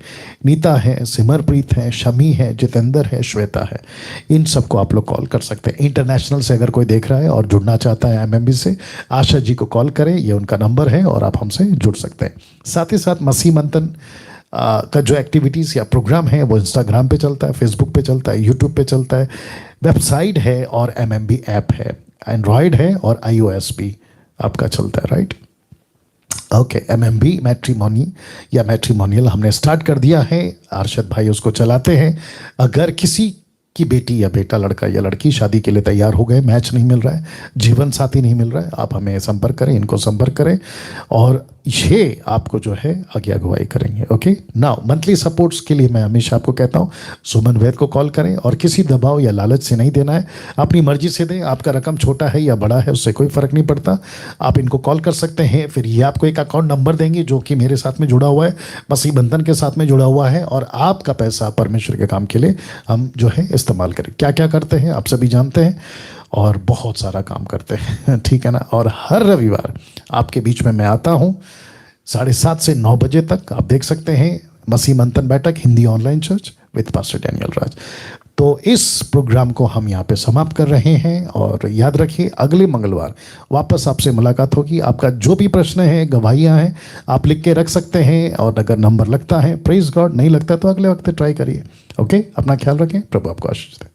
नीता है, सिमरप्रीत है, शमी है, जितेंद्र है, श्वेता है, इन सबको आप लोग कॉल कर सकते हैं। इंटरनेशनल से अगर कोई देख रहा है और जुड़ना चाहता है एमएमबी से, आशा जी को कॉल करें, ये उनका नंबर है और आप हमसे जुड़ सकते हैं। साथ ही साथ मसीह मंथन का जो एक्टिविटीज़ या प्रोग्राम है वो इंस्टाग्राम पे चलता है, फेसबुक पे चलता है, यूट्यूब पे चलता है, वेबसाइट है और एमएमबी ऐप है, एंड्रॉयड है और iOS भी आपका चलता है, राइट? ओके, एमएमबी मैट्रिमोनी या मैट्रिमोनियल हमने स्टार्ट कर दिया है। अरशद भाई उसको चलाते हैं। अगर किसी की बेटी या बेटा, लड़का या लड़की शादी के लिए तैयार हो गए, मैच नहीं मिल रहा है, जीवन साथी नहीं मिल रहा है, आप हमें संपर्क करें, इनको संपर्क करें और ये आपको जो है आगे अगुवाई करेंगे। ओके, नाउ मंथली सपोर्ट्स के लिए मैं हमेशा आपको कहता हूँ सुमन वैद को कॉल करें, और किसी दबाव या लालच से नहीं देना है, अपनी मर्जी से दें। आपका रकम छोटा है या बड़ा है उससे कोई फर्क नहीं पड़ता, आप इनको कॉल कर सकते हैं। फिर ये आपको एक अकाउंट नंबर देंगे जो कि मेरे साथ में जुड़ा हुआ है, मसीह बंधन के साथ में जुड़ा हुआ है, और आपका पैसा परमेश्वर के काम के लिए हम जो है इस्तेमाल करें। क्या क्या करते हैं आप सभी जानते हैं, और बहुत सारा काम करते हैं, ठीक है ना? और हर रविवार आपके बीच में मैं आता हूं 7:30 से 9 बजे तक। आप देख सकते हैं मसीह मंथन बैठक Hindi online church with pastor Daniel Raj. तो इस प्रोग्राम को हम यहाँ पे समाप्त कर रहे हैं, और याद रखिए अगले मंगलवार वापस आपसे मुलाकात होगी। आपका जो भी प्रश्न है, गवाहियाँ हैं, आप लिख के रख सकते हैं, और अगर नंबर लगता है प्रेज गॉड, नहीं लगता तो अगले वक्त ट्राई करिए। ओके, अपना ख्याल रखें, प्रभु आपको आशीष दे।